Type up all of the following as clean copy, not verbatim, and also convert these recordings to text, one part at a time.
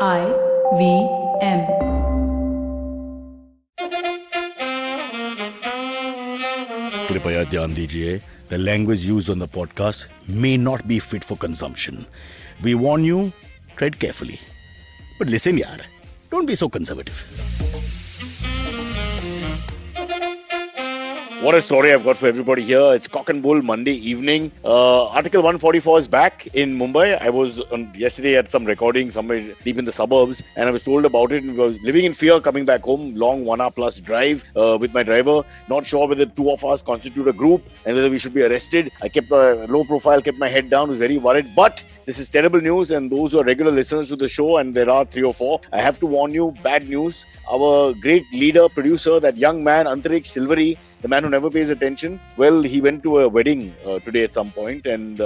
IVM. कृपया ध्यान दीजिए, the language used on the podcast may not be fit for consumption. We warn you, tread carefully. But listen yaar, don't be so conservative. What a story I've got for everybody here. It's Cock and Bull Monday evening. Article 144 is back in Mumbai. I was yesterday at some recording somewhere deep in the suburbs and I was told about it. And I was living in fear coming back home. Long 1 hour plus drive with my driver. Not sure whether two of us constitute a group and whether we should be arrested. I kept a low profile, kept my head down, was very worried. But this is terrible news, and those who are regular listeners to the show, and there are 3 or 4, I have to warn you, bad news. Our great leader, producer, that young man, Antariksh Silvery, the man who never pays attention, well, he went to a wedding today at some point, and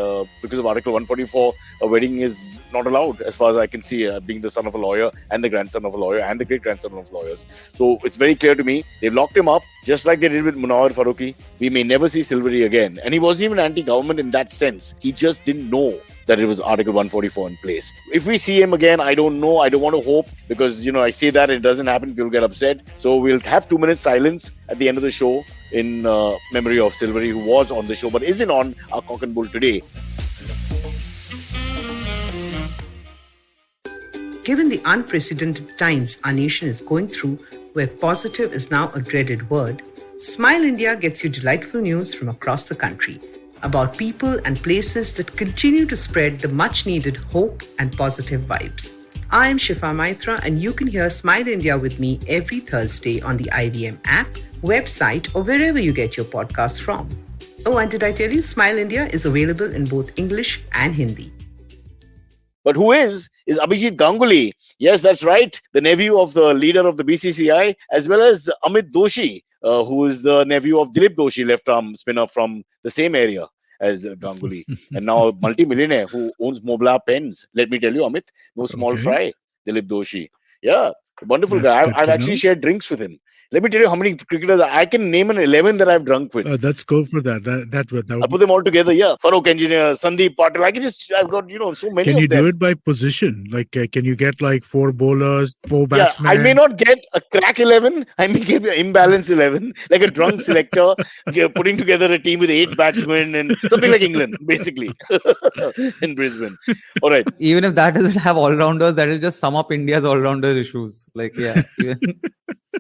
because of Article 144, a wedding is not allowed, as far as I can see, being the son of a lawyer, and the grandson of a lawyer, and the great-grandson of lawyers. So it's very clear to me, they've locked him up, just like they did with Munawar Faruqi. We may never see Silvery again. And he wasn't even anti-government in that sense. He just didn't know that it was Article 144 in place. If we see him again, I don't know. I don't want to hope because, I say that it doesn't happen. People get upset. So we'll have 2 minutes silence at the end of the show in memory of Silvery, who was on the show but isn't on our Cock and Bull today. Given the unprecedented times our nation is going through, where positive is now a dreaded word, Smile India gets you delightful news from across the country about people and places that continue to spread the much-needed hope and positive vibes. I am Shifa Maitra, and you can hear Smile India with me every Thursday on the IVM app, website, or wherever you get your podcasts from. Oh, and did I tell you Smile India is available in both English and Hindi. But who is Abijit Ganguly. Yes, that's right. The nephew of the leader of the BCCI, as well as Amit Doshi, who is the nephew of Dilip Doshi, left-arm spinner from the same area as Ganguly. And now multi-millionaire who owns Mobla Pens. Let me tell you, Amit, no small fry, Dilip Doshi. Yeah, wonderful guy. I've actually shared drinks with him. Let me tell you how many cricketers I can name an 11 that I've drunk with. Let's go for that. I put them all together. Yeah, Farooq Engineer, Sandeep Patil. I've got so many. Can you of them. Do it by position? Like, can you get like 4 bowlers, 4 batsmen? I may not get a crack 11. I may get an imbalance 11, like a drunk selector putting together a team with 8 batsmen and something like England, basically, in Brisbane. All right. Even if that doesn't have all-rounders, that will just sum up India's all-rounder issues. Like, yeah.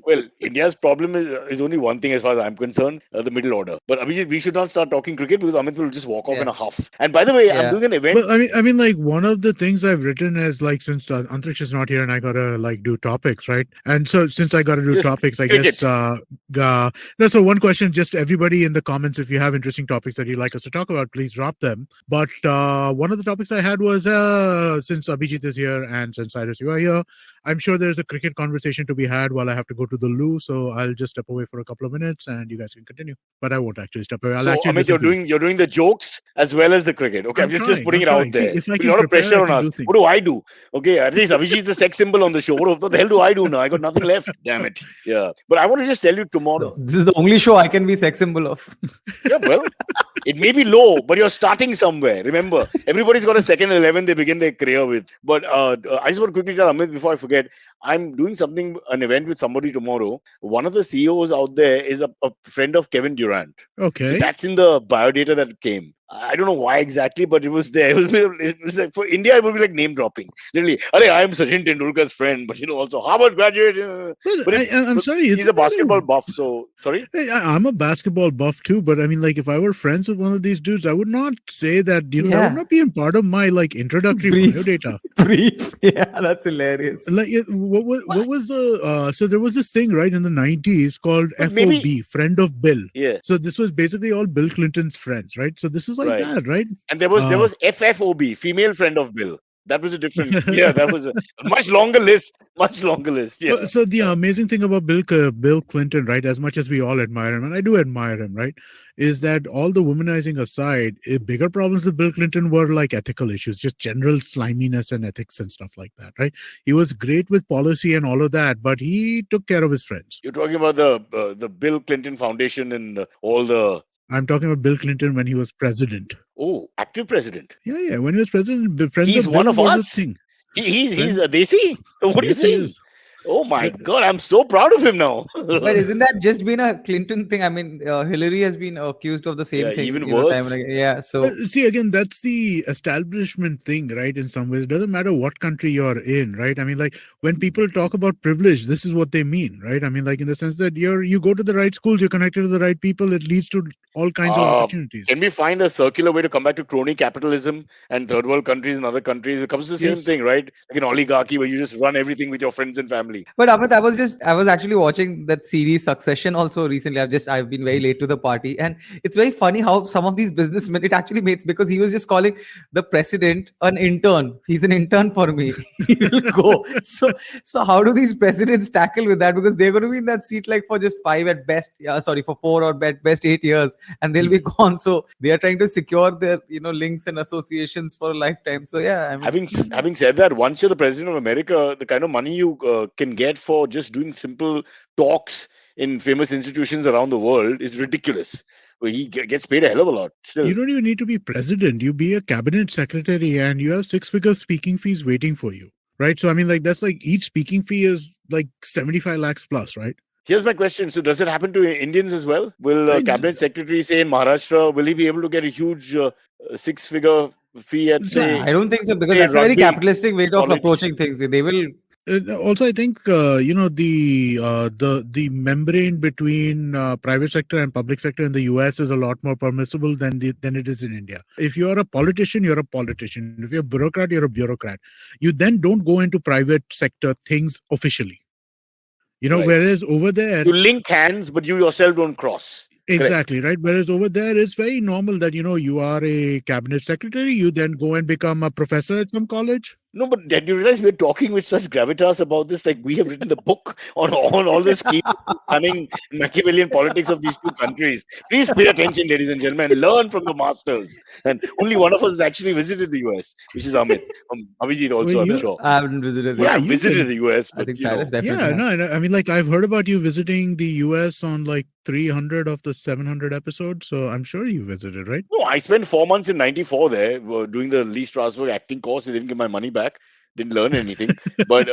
Well, India's problem is only one thing as far as I'm concerned, the middle order. But Abijit, we should not start talking cricket because Amit will just walk off in a huff. And by the way, I'm doing an event. Well, I mean, like one of the things I've written is like, since Antariksh is not here and I gotta like do topics, right? And so since I gotta do just topics, I cricket. Guess so one question, just everybody in the comments, if you have interesting topics that you'd like us to talk about, please drop them. But one of the topics I had was since Abijit is here and since Cyrus, you are here, I'm sure there's a cricket conversation to be had while I have to go to the loo, so I'll just step away for a couple of minutes and you guys can continue. But I won't actually step away. I'll actually Amit, you're doing the jokes as well as the cricket. Okay, I'm just putting it out there. See, a lot of pressure on us. What do I do? Okay, at least Abhijit is the sex symbol on the show. What the hell do I do now? I got nothing left. Damn it. Yeah. But I want to just tell you tomorrow. This is the only show I can be sex symbol of. Yeah, well, it may be low, but you're starting somewhere. Remember, everybody's got a second 11 they begin their career with. But I just want to quickly tell Amit before I forget, I'm doing an event with somebody tomorrow. One of the CEOs out there is a friend of Kevin Durant. Okay. So that's in the biodata that came. I don't know why exactly, but it was there. It was like, for India, it would be like name dropping. Literally, I am Sachin Tendulkar's friend, but also Harvard graduate. I'm sorry. He's a basketball buff, so sorry. I'm a basketball buff too, but I mean, like, if I were friends with one of these dudes, I would not say that, that would not be a part of my like introductory biodata. Brief. Yeah, that's hilarious. Like, what was the so there was this thing right in the 90s called FOB, friend of Bill. Yeah. So this was basically all Bill Clinton's friends, right? So this was like that, right? And there was FFOB, female friend of Bill. That was a different, that was a much longer list. Yeah. So the amazing thing about Bill Clinton, right, as much as we all admire him, and I do admire him, right, is that all the womanizing aside, bigger problems with Bill Clinton were like ethical issues, just general sliminess and ethics and stuff like that, right? He was great with policy and all of that, but he took care of his friends. You're talking about the Bill Clinton Foundation and all the... I'm talking about Bill Clinton when he was president. Oh, active president. Yeah. When he was president, friends He's of one Bill of was us. a thing. He's a Friends, desi. What are you yes, he saying? is. Oh my Uh, God, I'm so proud of him now. But isn't that just been a Clinton thing? I mean, Hillary has been accused of the Yeah, same thing, even time and worse. again. Yeah. So, See, again, that's the establishment thing, right? In some ways, it doesn't matter what country you're in, right? I mean, like when people talk about privilege, this is what they mean, right? I mean, like in the sense that you go to the right schools, you're connected to the right people, it leads to all kinds of Uh, opportunities. can we find a circular way to come back to crony capitalism and third world countries and other countries? It comes to the same Yes. thing, right? Like an oligarchy where you just run everything with your friends and family. but Amit, I was actually watching that series Succession also recently. I've been very late to the party, and it's very funny how some of these businessmen it actually makes because he was just calling the president an intern. He's an intern for me. He will go. So how do these presidents tackle with that? Because they're going to be in that seat like for just 5 at best. Yeah, sorry, for 4 or at best 8 years, and they'll be gone. So they are trying to secure their links and associations for a lifetime. So yeah, I mean. Having said that, once you're the president of America, the kind of money you can get for just doing simple talks in famous institutions around the world is ridiculous. Well, he gets paid a hell of a lot You still. don't even need to be president. You be a cabinet secretary and you have six-figure speaking fees waiting for you, right? So, I mean, like that's like each speaking fee is like 75 lakhs plus, right? Here's my question. So, does it happen to Indians as well? Will I, cabinet secretary say in Maharashtra, will he be able to get a huge six-figure fee at so I don't think so because say that's a very rugby capitalistic way of college? approaching things. They will. Also, I think the membrane between private sector and public sector in the US is a lot more permissible than it is in India. If you're a politician, you're a politician. If you're a bureaucrat, you're a bureaucrat. You then don't go into private sector things officially. Right. Whereas over there, You link hands, but you yourself don't cross. Correct. exactly, right? Whereas over there, it's very normal that, you are a cabinet secretary, you then go and become a professor at some college. No, but did you realize we're talking with such gravitas about this? Like we have written the book on all the scheme, cunning, Machiavellian politics of these two countries. Please pay attention, ladies and gentlemen, and learn from the masters. And only one of us has actually visited the US, which is Amit. Abijit Well, also, I'm you, sure. I haven't visited Well, yet. yeah, I've you've visited been. the US, I but think Cyrus definitely Yeah, has. no, I mean, like I've heard about you visiting the US on like 300 of the 700 episodes, so I'm sure you visited, right? no, I spent 4 months in '94 there doing the Lee Strasberg acting course. They didn't give my money back. Didn't learn anything. But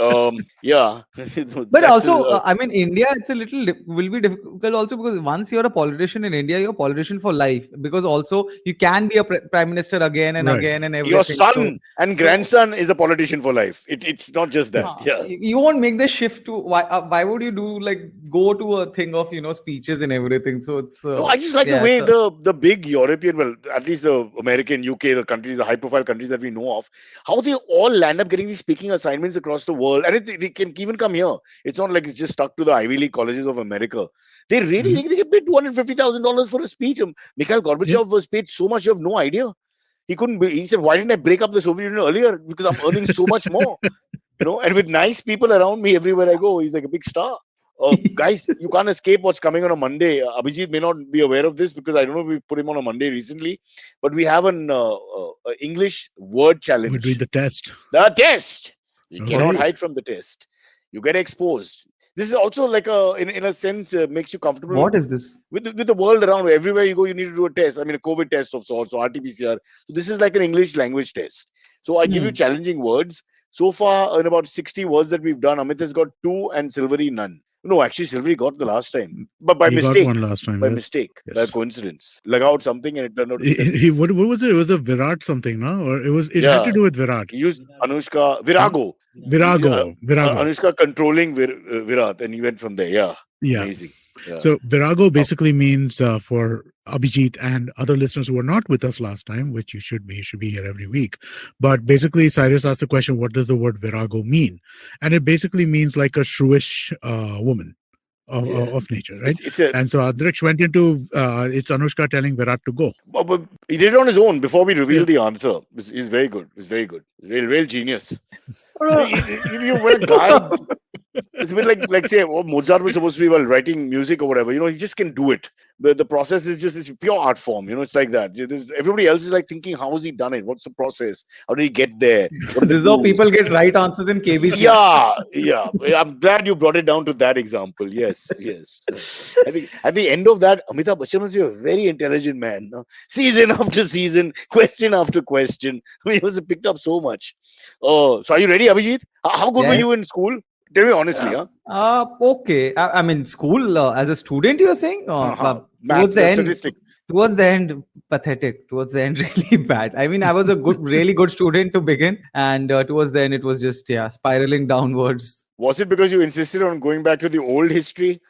yeah, But that's also, I mean, India, it's a little will be difficult also because once you're a politician in India, you're a politician for life. Because also you can be a prime minister again and Right. again and your everything. son and So grandson is a politician for life. It's not just that. Yeah. you won't make the shift to why would you do like go to a thing of speeches and everything? So it's No, I just like the yeah, way it's a the big European, well, at least the American, UK, the countries, the high profile countries that we know of, how they all land up getting these speaking assignments across the world, and they can even come here. It's not like it's just stuck to the Ivy League colleges of America. They really Mhm. think they get paid $250,000 for a speech. Mikhail Yeah. Gorbachev was paid so much you have no idea. He couldn't. He said, "Why didn't I break up the Soviet Union earlier? Because I'm earning so much more." And with nice people around me everywhere I go, he's like a big star. Guys, you can't escape what's coming on a Monday. Abhijit may not be aware of this because I don't know if we put him on a Monday recently, but we have an English word We're doing challenge. the test. The test. You cannot Okay. okay. hide from the test. You get exposed. This is also like in a sense makes you comfortable What is this? with the world around. Everywhere you go, you need to do a test. I mean, a COVID test of sorts, or RT-PCR. So this is like an English language test. So I give you Hmm. challenging words. So far, in about 60 words that we've done, Amit has got 2 and Silvery none. No, actually, Silvery got the last time, but by He got mistake, one last time, yes. by Yes. coincidence. Lag out something and it turned out to be that. What was it? It was a Virat something, no? Or it had to Yeah, do with Virat. he used Anushka Huh? Virago. Virago. Anushka controlling Virat, and he went from there. Yeah, Yeah. amazing. Yeah. So Virago Oh, basically means for Abhijit and other listeners who were not with us last time, which you should be here every week. But basically, Cyrus asked the question, what does the word Virago mean? And it basically means like a shrewish woman yeah. of nature, right? It's a And so Adriksh went into, it's Anushka telling Virat to go. but he did it on his own before we Yeah. revealed the answer. He's very good. He's very good. He's real genius. Uh, If you were a guy It's a bit like say Mozart was supposed to be while writing music or whatever. He just can do it. The process is just it's pure art form. It's like that. Everybody else is like thinking, how has he done it? What's the process? How did he get there? What are This the is how clues? people get right answers in KBC. Yeah. I'm glad you brought it down to that example. Yes. I think at the end of that, Amitabh Bachchan was a very intelligent man. No? Season after season, question after question. He was picked up so much. Oh, so are you ready, Abhijit? How good were Yeah. you in school? Tell me honestly, huh? Okay. I mean, school as a student, you're saying? Maths, statistics. Towards the end, pathetic. Towards the end, really bad. I mean, I was a really good student to begin, and towards the end, it was just spiraling downwards. Was it because you insisted on going back to the old history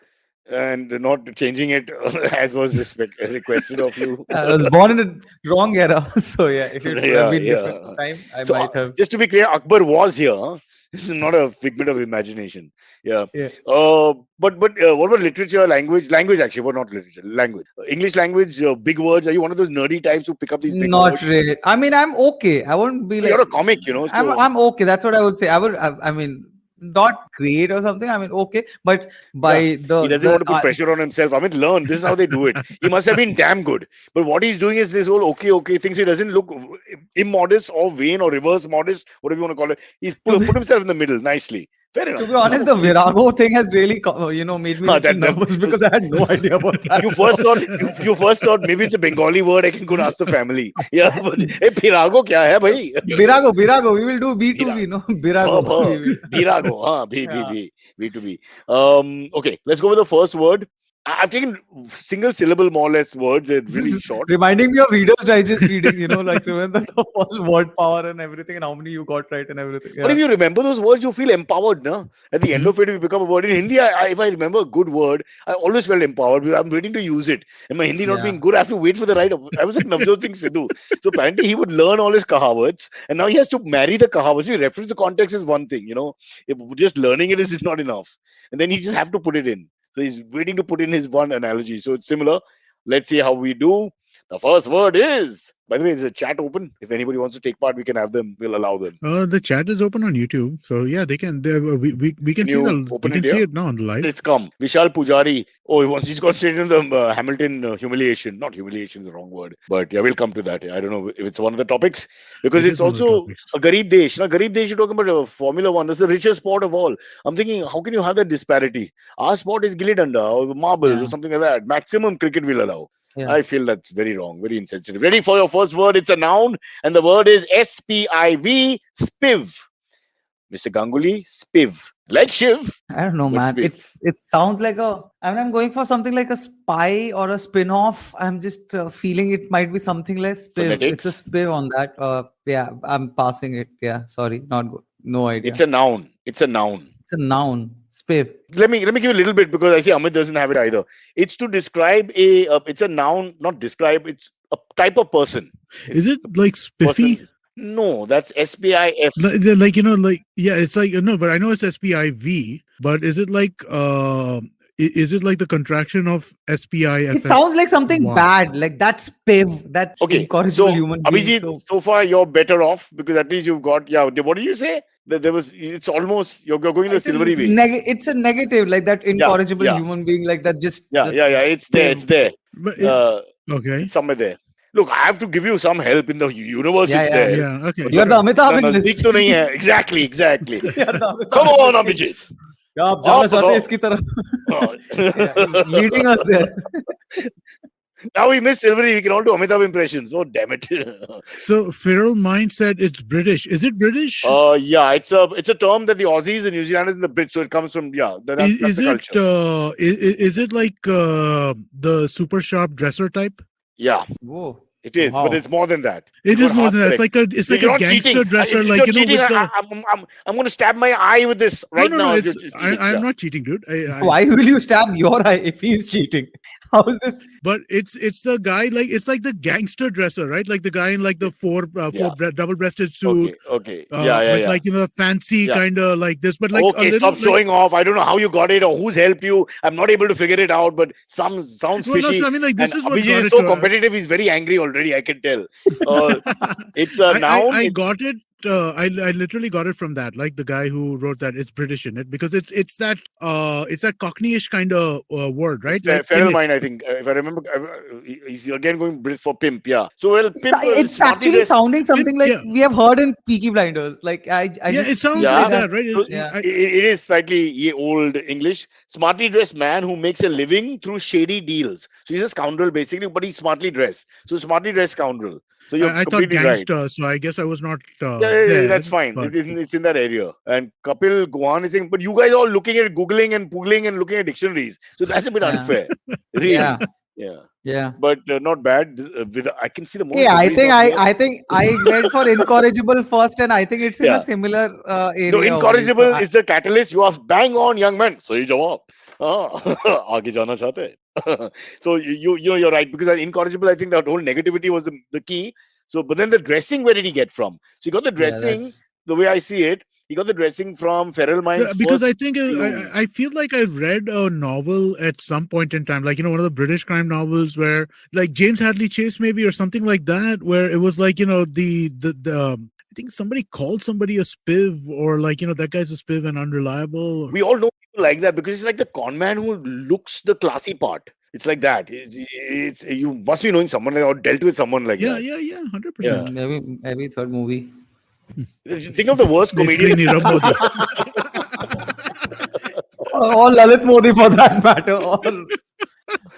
and not changing it as was requested of you? I was born in the wrong era, so if it would have been different time, I So might have. just to be clear, Akbar was here. Huh? This is not a figment of imagination. Yeah. Yeah. But what about literature, language? Language actually, what not literature? Language. English language, big words. Are you one of those nerdy types who pick up these big Not words? really. I mean, I'm okay. I won't be like. You're a comic, So I'm okay. That's what I would say. I mean, not great or something. I mean, okay. But by he doesn't want to put pressure on himself. Amit, learn. This is how they do it. He must have been damn good. But what he's doing is this whole okay thing. So he doesn't look immodest or vain or reverse modest, whatever you want to call it. He's put himself in the middle nicely. Fair enough. To be honest, the Virago thing has really, made me nervous because I had no idea about that. You first thought maybe it's a Bengali word. I can go and ask the family. Yeah, but hey, Virago kya hai, bhai? Virago. We will do B2B, no? Virago. Virago, B2B. Okay, let's go with the first word. I've taken single syllable, more or less words. They're really short. Reminding me of Reader's Digest reading, like remember the first word power and everything and how many you got right and everything. But if you remember those words, you feel empowered, no? At the end of it, if you become a word. In Hindi, if I remember a good word, I always felt empowered because I'm waiting to use it. And my Hindi not being good, I have to wait for the right. I was like Navjot Singh Sidhu. So apparently he would learn all his kahawats and now he has to marry the kahawats. You reference the context is one thing, If just learning it is not enough. And then he just have to put it in. So he's waiting to put in his one analogy. So it's similar. Let's see how we do. The first word is, by the way, there's a chat open. If anybody wants to take part, we can have them. We'll allow them. The chat is open on YouTube. So yeah, they can. We can see it now on the live. It's come. Vishal Pujari. Oh, he's gone straight into the Hamilton humiliation. Not humiliation is the wrong word. But yeah, we'll come to that. I don't know if it's one of the topics. Because it's also a Garib Desh. Now, Garib Desh, you're talking about Formula One. That's the richest sport of all. I'm thinking, how can you have that disparity? Our sport is Gilli Danda or marbles or something like that. Maximum cricket will allow. Yeah. I feel that's very wrong, very insensitive. Ready for your first word? It's a noun, and the word is SPIV, spiv. Mr. Ganguly, spiv. Like Shiv. I don't know, man. Spiv. It sounds like I'm going for something like a spy or a spin-off. I'm just feeling it might be something like spiv. Phonetics. It's a spiv on that. I'm passing it. Yeah, sorry, not good. No idea. It's a noun. Spiv. Let me give you a little bit because I see Amit doesn't have it either. It's to describe it's a noun, not describe. It's a type of person. Is it like spiffy? Person. No, that's SPIF. It's like no, but I know it's SPIV. But is it like the contraction of SPIF? It sounds like something bad, like that spiv, that incorrigible human being. Abijit, so far you're better off because at least you've got What did you say? It's almost you're going the silvery way. It's a negative, like that incorrigible human being, like that. It's there. But it's somewhere there. Look, I have to give you some help in the universe. It's there. Yeah, okay. You're the Amitabh in this. Exactly. Come on, Abijit. Leading us there. Now we missed Silvery. We can all do Amitabh impressions. Oh, damn it. So Feral Mind said it's British. Is it British? Yeah, it's a term that the Aussies and New Zealanders and the Brits. So it comes from that's the culture. Is it like the super sharp dresser type? Yeah. Whoa. It is, but it's more than that. It is more than that. It's like a gangster dresser, like I'm going to stab my eye with this right now. I'm not cheating, dude. Why will you stab your eye if he's cheating? How is this? but it's the guy like it's like the gangster dresser, right? Like the guy in like the Yeah. double-breasted suit, Okay. Yeah. with Yeah. like fancy Yeah. kind of like this, but like a Okay, little stop like showing off. I don't know how you got it or who's helped you. I'm not able to figure it out, but some sounds well, no. fishy. So I mean, like And this is what Abijit got is it. so competitive. He's very angry already. I can tell. Uh, it's a noun. I got it. I literally got it from that, like the guy who wrote that. It's British in it because it's that Cockneyish kind of word, right? Like in Feral it. mind, I think. If I remember, he's again going for pimp. Yeah. So well, pimp, It's smartly actually dressed. sounding something like Yeah, we have heard in Peaky Blinders. Like I yeah. It just sounds feel like Yeah. like that, that. right? So Yeah. it is slightly old English. Smartly dressed man who makes a living through shady deals. So he's a scoundrel basically, but he's smartly dressed. So smartly dressed scoundrel. So you're I thought completely right. gangster, so I guess I was not Yeah, there. that's fine. But It's in that area. And Kapil Guan is saying, but you guys are all looking at Googling and Googling and looking at dictionaries. So that's a bit Yeah. unfair. Yeah. Really. Yeah. Yeah. But not bad. I can see the moment Yeah, I somebody's think not here. I think I went for incorrigible first, and I think it's in a Yeah. similar No, area only. So incorrigible is the catalyst. You are bang on, young man. सही जवाब. आगे जाना चाहते हैं. So you're right because incorrigible. I think that whole negativity was the key. So, but then the dressing, where did he get from? So he got the yeah, dressing. that's The way I see it, he got the dressing from Feral Mind's because I first think clue. I feel like I've read a novel at some point in time, like one of the British crime novels where like James Hadley Chase maybe or something like that, where it was like the I think somebody called somebody a spiv or like that guy's a spiv and unreliable. We all know people like that because it's like the con man who looks the classy part. It's like that. It's you must be knowing someone like or dealt with someone like Yeah, that. yeah, yeah, Yeah. 100%. maybe third movie. Think of the worst Basically, comedian. Nirav Modi. Or Lalit Modi for that matter.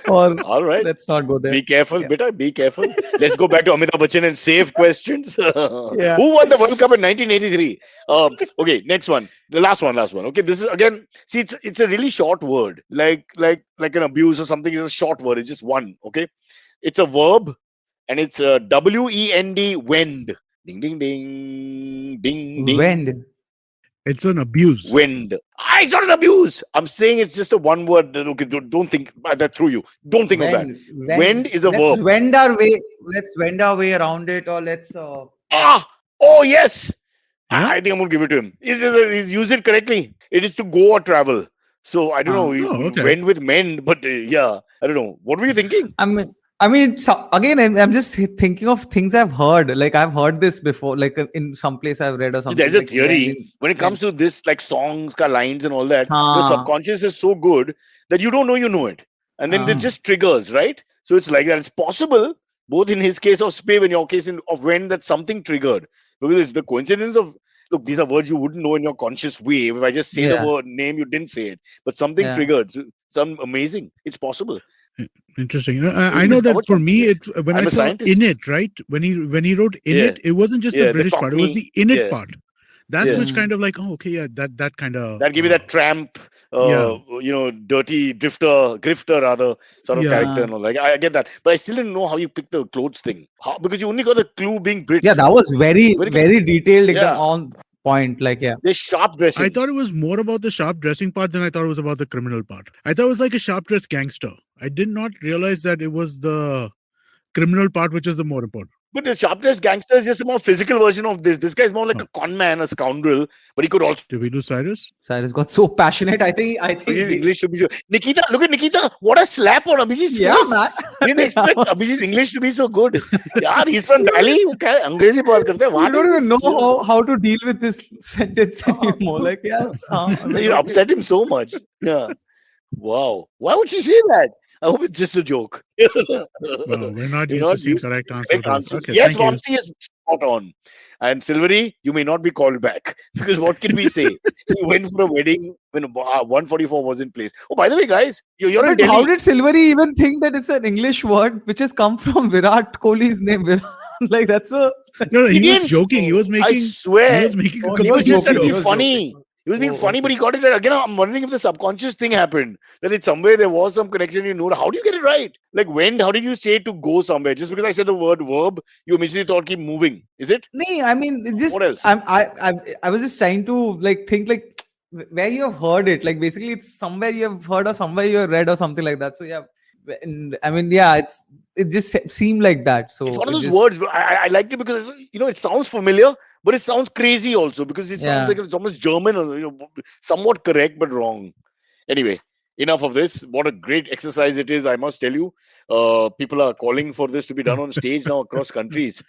Or All right. let's not go there. Be careful, Yeah. beta. Be careful. Let's go back to Amitabh Bachchan and save questions. Yeah. Who won the World Cup in 1983? Okay, next one. The last one. Okay, this is again. See, it's a really short word, like an abuse or something. Is a short word. It's just one. Okay, it's a verb, and it's WEND. Wend. Ding ding ding ding ding. Wend. It's an abuse. Wend. It's not an abuse. I'm saying it's just a one word. Okay, don't think that through you. Don't think of that. Wend is a Let's verb. wend our way. Let's wend our way around it, or let's. Oh yes. Yeah. I think I'm gonna give it to him. He's used it correctly. It is to go or travel. So I don't know. He Oh, okay. went with mend, but yeah, I don't know. What were you thinking? Again, I'm just thinking of things I've heard. Like I've heard this before, like in some place I've read or See, something. there's a like theory wend, when it comes to this, like songs, lines, and all that. Your हाँ, subconscious is so good that you don't know you know it, and then it हाँ, just triggers, right? So it's like that. It's possible, both in his case of spiv and your case of when that something triggered, because it's the coincidence of look. These are words you wouldn't know in your conscious way. If I just say the yeah, word name, you didn't say it, but something yeah. triggered. So, some amazing. It's possible. Interesting. So I you know that discovered for something me, here. when I I'm a saw in scientist. it, right? When he wrote in Yeah, it wasn't just the yeah. The British part; it was Cockney. the in it Yeah, part. That's yeah. which Mm. kind of like, oh, okay, yeah, that kind of, That give you that tramp, yeah, dirty grifter rather sort of yeah. character Uh, and all. Like I get that, but I still didn't know how you picked the clothes thing. How, because you only got the clue being yeah, Brit. that was very, Very, very detailed, ekdam yeah, on point. Like, yeah. they sharp I dressing. thought it was more about the sharp dressing part than I thought it was about the criminal part. I thought it was like a sharp dressed gangster. I did not realize that it was the criminal part, which is the more important. But the sharp dressed gangster is just a more physical version of this. This guy's more like Oh, a con man, a scoundrel, but he could also did we do Cyrus? Cyrus got so passionate. I think Abhijit's English to be so. Nikita, look at Nikita. What a slap on Abhijit's yeah, face. man. Didn't That expect was- Abhijit's English to be so good. Yeah, he's from Delhi. वो क्या अंग्रेजी बात करते हैं? you What don't is even this? know how to deal with this sentence anymore. Like, yeah, I mean, You okay. upset him so much. Yeah. Wow. Why would she say that? I hope it's just a joke. Wow, we're not You're used to not seeing used to correct answers. correct answers. Okay, Yes, thank you. Vamsi is spot on. And Silvery, you may not be called back because what can we say? He went for a wedding when 144 was in place. Oh, by the way, guys, you're in But how Delhi. did Silvery even think that it's an English word which has come from Virat Kohli's name? Like that's a No, He he was didn't. joking. He was I making swear. making a oh, He he was was complete just trying to joking. He be joke. was funny. joking. He was being Oh, funny, but okay. he got it right. Again, I'm wondering if the subconscious thing happened. That it's somewhere there was some connection. You know, how do you get it right? Like when? How did you say to go somewhere? Just because I said the word verb, you immediately thought keep moving. Is it? Nee, I mean, it just What else? I was just trying to like think like where you have heard it. Like basically, it's somewhere you have heard or somewhere you have read or something like that. So yeah, I mean, yeah, it just seemed like that. So It's one of it those just, words. I liked it because it sounds familiar, but it sounds crazy also because it sounds yeah. like it's almost German or somewhat correct but wrong. Anyway, enough of this. What a great exercise it is, I must tell you. People are calling for this to be done on stage now across countries.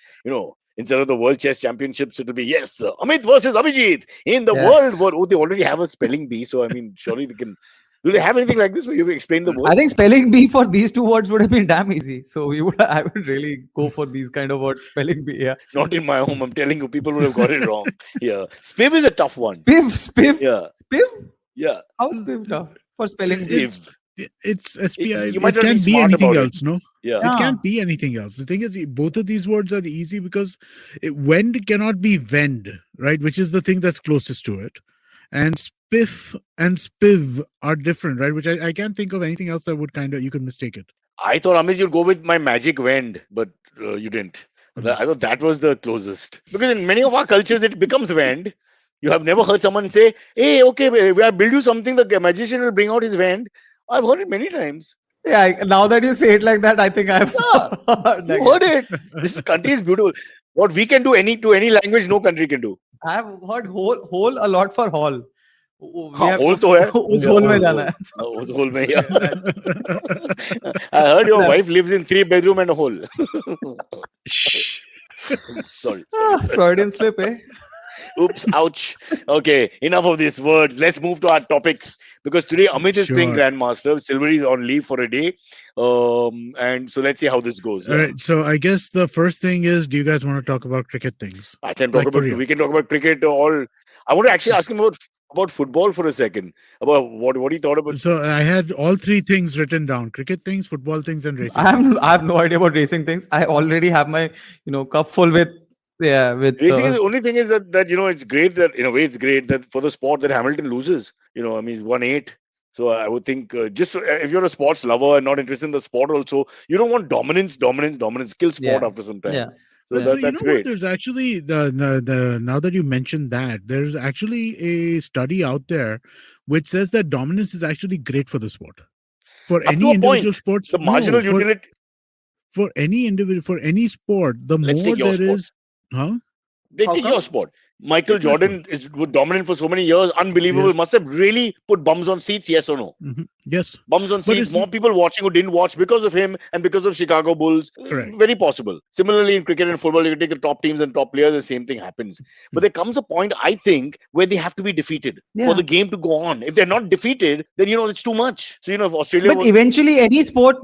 Instead of the World Chess Championships, it'll be, yes, Amit versus Abijit in the Yeah. World War. Oh, they already have a spelling bee, so I mean, surely they can. Do they have anything like this where you explain the I word? think spelling bee for these two words would have been damn easy. So I would really go for these kind of words. Spelling bee, yeah. Not in my home. I'm telling you, people would have got it wrong. Yeah, spiv is a tough one. Spiv, Yeah, spiv. yeah, How spiv tough for spelling bee? spiv. It's SPI. You might It not be can't be smart anything about it. else, no? Yeah. It Yeah. can't be anything else. The thing is, both of these words are easy because wend cannot be wend, right? Which is the thing that's closest to it. And spiff and spiv are different, right? Which I can't think of anything else that would you could mistake it. I thought, Amit, you'd go with my magic wend, but you didn't. I thought that was the closest. Because in many of our cultures, it becomes wend. You have never heard someone say, hey, okay, I'll build you something, the magician will bring out his wend. I've heard it many times. Yeah, now that you say it like that, I think I've Yeah, heard that. you heard it. This country is beautiful. What we can do to any language, no country can do. I've heard whole a lot for hall. We हाँ have whole तो है उस hole में जाना है. उस whole में yeah. I heard your wife lives in 3 bedroom and a hole. sorry. Freudian slip, eh? Oops, ouch. Okay, enough of these words. Let's move to our topics because today Amit is playing Sure. Grandmaster. Silvery is on leave for a day. And so let's see how this goes. All right. So I guess the first thing is, do you guys want to talk about cricket things? I can talk Like for about real. we can talk about cricket or I want to actually ask him about football for a second. About what he thought about. So I had all three things written down: cricket things, football things, and racing. I have no idea about racing things. I already have my cup full with Racing is the only thing is that it's great that in a way it's great that for the sport that Hamilton loses. I mean he's won 8. So I would think just if you're a sports lover and not interested in the sport also, you don't want dominance, kill sport after some time. Yeah. So, So that's you know great. what? There's actually the now that you mentioned that, there's actually a study out there which says that dominance is actually great for the sport. For Up to any a individual point, sports, the marginal utility. for any individual, for any sport, the Let's more take your there sport. is, huh? Take How your come? sport. Michael Take my Jordan was dominant for so many years. Unbelievable. Yes. Must have really put bums on seats, yes or no? Yes, Bums on but seats. it's More people watching who didn't watch because of him and because of Chicago Bulls. correct. Very possible. Similarly, in cricket and football, you take the top teams and top players, the same thing happens. But there comes a point, I think, where they have to be defeated for Yeah. the game to go on. If they're not defeated, then it's too much. So if Australia But was, eventually, any sport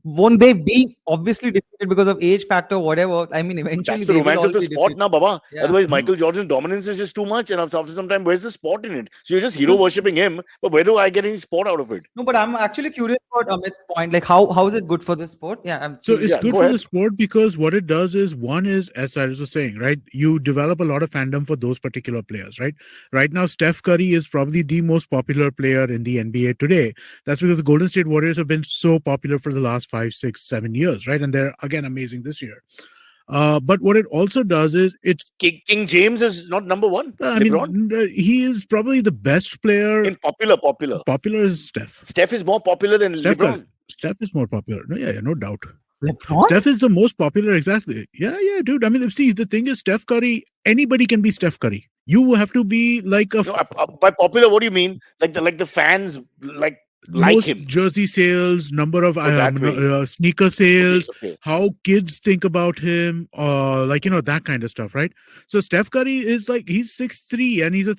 won't they be obviously defeated because of age factor, whatever. I mean, eventually that's the they will romance all of the be sport defeated. now, Baba. Yeah. Otherwise, Michael Jordan's dominance is just too much. And after some time, where's the sport in it? So you're just hero worshipping him, but where do I get any sport out of it? No, but I'm actually curious about Amit's point. Like, how is it good for the sport? Yeah, I'm So curious. it's Yeah, good go for ahead. the sport because what it does is, one is, as Cyrus was saying, right? You develop a lot of fandom for those particular players, right? Right now, Steph Curry is probably the most popular player in the NBA today. That's because the Golden State Warriors have been so popular for the last 5, 6, 7 years, right? And they're again amazing this year. But what it also does is it's King James is not number one. I LeBron mean he is probably the best player. in popular. Popular is Steph. Steph is more popular than Steph LeBron. Curry. Steph is more popular. No, yeah, no doubt. LeBron? Steph is the most popular, exactly. Yeah, dude. I mean, see, the thing is, Steph Curry, anybody can be Steph Curry. You have to be like By popular, what do you mean? Like the fans like most him. jersey sales, number of that way. sneaker sales, Okay. how kids think about him, that kind of stuff, right? So Steph Curry is like, he's 6'3" and he's a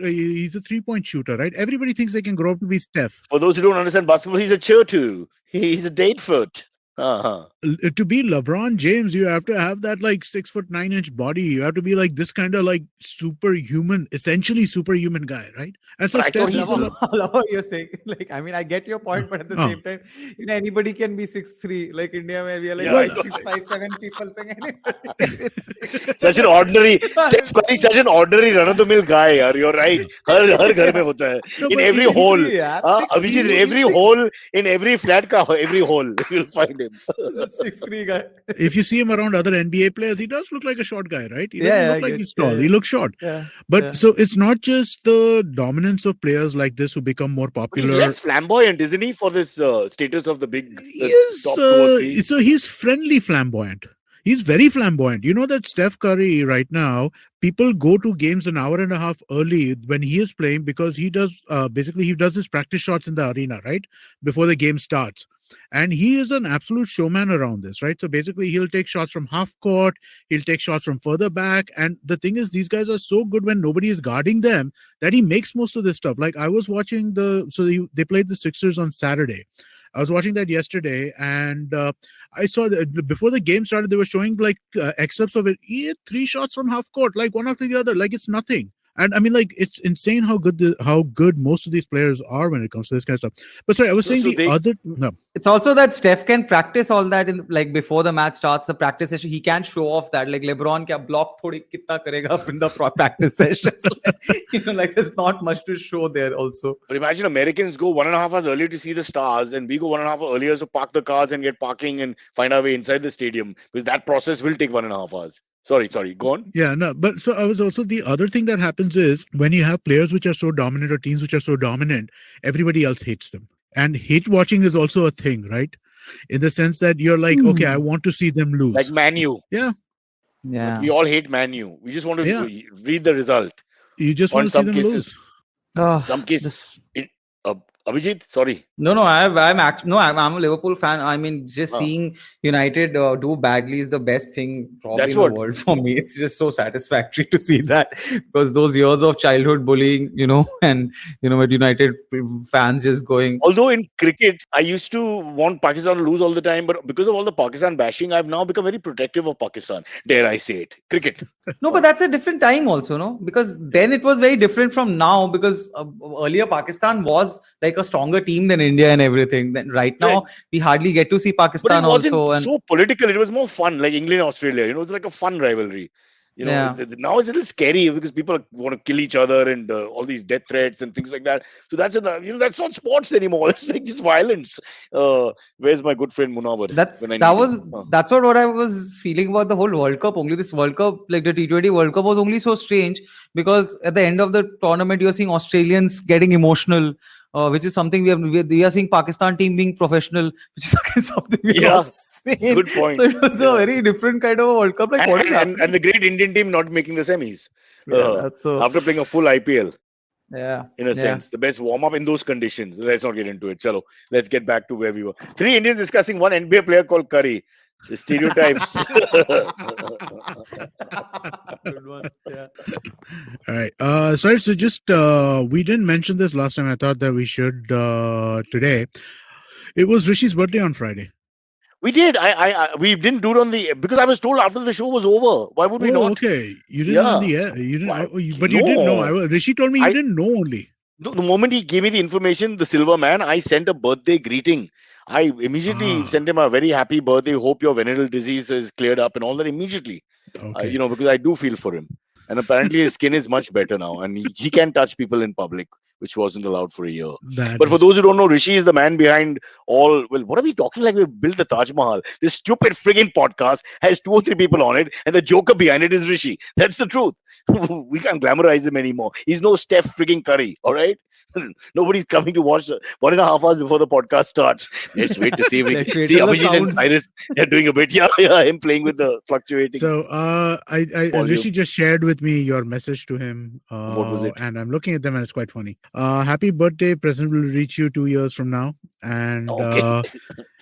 he's a 3-point shooter, right? Everybody thinks they can grow up to be Steph. For those who don't understand basketball, he's a cheer too. He's a date foot. To be LeBron James, you have to have that like 6'9" body. You have to be like this kind of like superhuman, essentially superhuman guy, right? And so But I Steph thought is he's I love what you're saying. Like, I mean, I get your point, but at the same time, anybody can be 6'3". Like India, where we are like Yeah, 6, 5, 7 people saying anybody. such an ordinary Steph Curry, such an ordinary run-of-the-mill guy. Yaar, you're right. हर घर में होता है. In every hole. Abijit, in every hole, in every flat ka every hole, you'll find him. him. The 6'3" guy. If you see him around other NBA players, he does look like a short guy, right? He doesn't Yeah, look I like get. he's Yeah, tall. He looks short. yeah, But yeah. so it's not just the dominance of players like this who become more But he's popular. less flamboyant, isn't he, for this status of the He is, top two or three? so he's friendly flamboyant. He's very flamboyant. You know that Steph Curry right now, people go to games an hour and a half early when he is playing because he does basically he does his practice shots in the arena, right? Before the game starts. And he is an absolute showman around this, right? So basically he'll take shots from half court, he'll take shots from further back. And the thing is, these guys are so good when nobody is guarding them that he makes most of this stuff. Like I was watching they played the Sixers on Saturday. I was watching that yesterday, and I saw that before the game started, they were showing like excerpts of it. He had 3 shots from half court, like one after the other, like it's nothing. And I mean, like it's insane how good most of these players are when it comes to this kind of stuff. But sorry, I was saying no. It's also that Steph can practice all that in like before the match starts. The practice session, he can show off that. Like LeBron can block thodi kitna karega in the practice sessions. Like there's not much to show there also. But imagine Americans go 1.5 hours earlier to see the stars, and we go 1.5 hours earlier to park the cars and get parking and find our way inside the stadium, because that process will take 1.5 hours. Sorry, go on. Yeah, no, but so I was also the other thing that happens is when you have players which are so dominant or teams which are so dominant, everybody else hates them. And hate watching is also a thing, right? In the sense that you're like, okay, I want to see them lose. Like Man U. Yeah. But we all hate Man U. We just want to read the result. You just want to see them lose. Some cases. Abijit, sorry. No, I'm a Liverpool fan. I mean, just seeing United do badly is the best thing probably in the world for me. It's just so satisfactory to see that, because those years of childhood bullying, and with United fans just going. Although in cricket, I used to want Pakistan to lose all the time, but because of all the Pakistan bashing, I've now become very protective of Pakistan. Dare I say it? Cricket. No, but that's a different time also, no? Because then it was very different from now, because earlier Pakistan was like a stronger team than India and everything. Then right now we hardly get to see Pakistan but it wasn't also. So political, it was more fun, like England Australia. It was like a fun rivalry. Now it's a little scary because people want to kill each other and all these death threats and things like that. So that's that's not sports anymore. It's like just violence. Where's my good friend Munawar? That's what I was feeling about the whole World Cup. Only this World Cup, like the T20 World Cup, was only so strange because at the end of the tournament, you're seeing Australians getting emotional. Which is something we are seeing Pakistan team being professional, which is again something we are seeing. Good point. So it was a very different kind of a World Cup. Like and the great Indian team not making the semis after playing a full IPL. Yeah, in a sense, the best warm up in those conditions. Let's not get into it. Chalo, let's get back to where we were. 3 Indians discussing one NBA player called Curry. The stereotypes. Good one. Yeah. All right. Sorry. So just we didn't mention this last time. I thought that we should today. It was Hrishi's birthday on Friday. We did. We didn't do it because I was told after the show was over. Why would we not? Okay. You didn't on the air. You didn't. But you didn't know. Hrishi told me you didn't know only. The moment he gave me the information, the silver man, I sent a birthday greeting. I immediately sent him a very happy birthday. Hope your venereal disease is cleared up and all that immediately. Okay. Because I do feel for him. And apparently his skin is much better now. And he can touch people in public, which wasn't allowed for a year. But for those who don't know, Hrishi is the man behind all. Well, what are we talking like? We built the Taj Mahal. This stupid frigging podcast has 2 or 3 people on it, and the joker behind it is Hrishi. That's the truth. We can't glamorize him anymore. He's no Steph frigging Curry. All right. Nobody's coming to watch 1.5 hours before the podcast starts. Let's wait to see if we see Abijit and Cyrus. They're doing a bit. Yeah, him playing with the fluctuating. So Hrishi just shared with me your message to him. What was it? And I'm looking at them and it's quite funny. Happy birthday. Present will reach you 2 years from now. And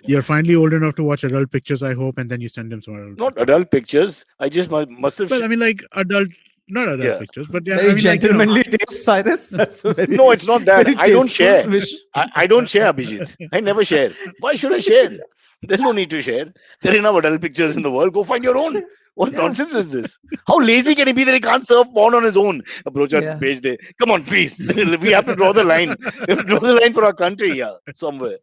you're finally old enough to watch adult pictures, I hope. And then you send him some adult Not adult pictures. I just must have... Well, I mean like adult... Not adult pictures, but very gentlemanly taste, Cyrus. That's very, no, it's not that. I don't share. I don't share, Abijit. I never share. Why should I share? There's no need to share. There are enough adult pictures in the world. Go find your own. What nonsense is this? How lazy can he be that he can't surf porn on his own? Page there. Come on, please. We have to draw the line. We have to draw the line for our country, somewhere.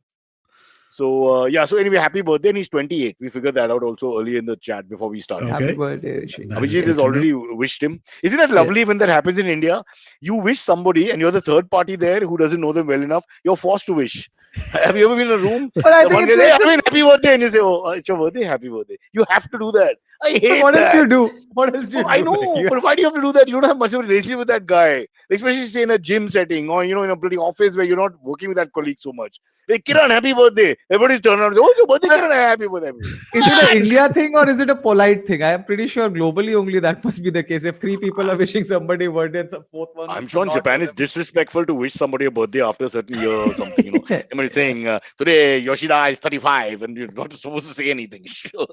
So, so anyway, happy birthday. And he's 28. We figured that out also earlier in the chat before we started. Okay. Happy birthday, Hrishi. Abijit has already wished him. Isn't that lovely when that happens in India? You wish somebody and you're the third party there who doesn't know them well enough. You're forced to wish. Have you ever been in a room? But I Someone think goes, hey, it's a, Arvind, happy birthday. And you say, oh, it's your birthday, happy birthday. You have to do that. I but hate what else do you that. do? What else do Oh, you I do? Like know, you, but why do you have to do that? You don't have much of a relationship with that guy, especially say in a gym setting or in a bloody office where you're not working with that colleague so much. Hey, Kiran, happy birthday! Everybody's turning around. Oh, it's your birthday, but Kiran! Happy birthday! is it a What? India thing or is it a polite thing? I am pretty sure globally only that must be the case. If three people are wishing somebody a birthday and some fourth one I'm sure in not Japan tell it's them. disrespectful to wish somebody a birthday after a certain year or something. Somebody saying today Yoshida is 35 and you're not supposed to say anything. Sure.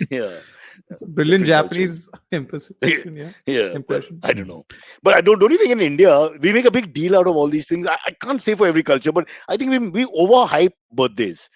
Yeah, It's a brilliant different cultures. Japanese impression, yeah. Yeah, well, Impression. I don't know, but I don't you think in India we make a big deal out of all these things? I can't say for every culture, but I think we overhype birthdays,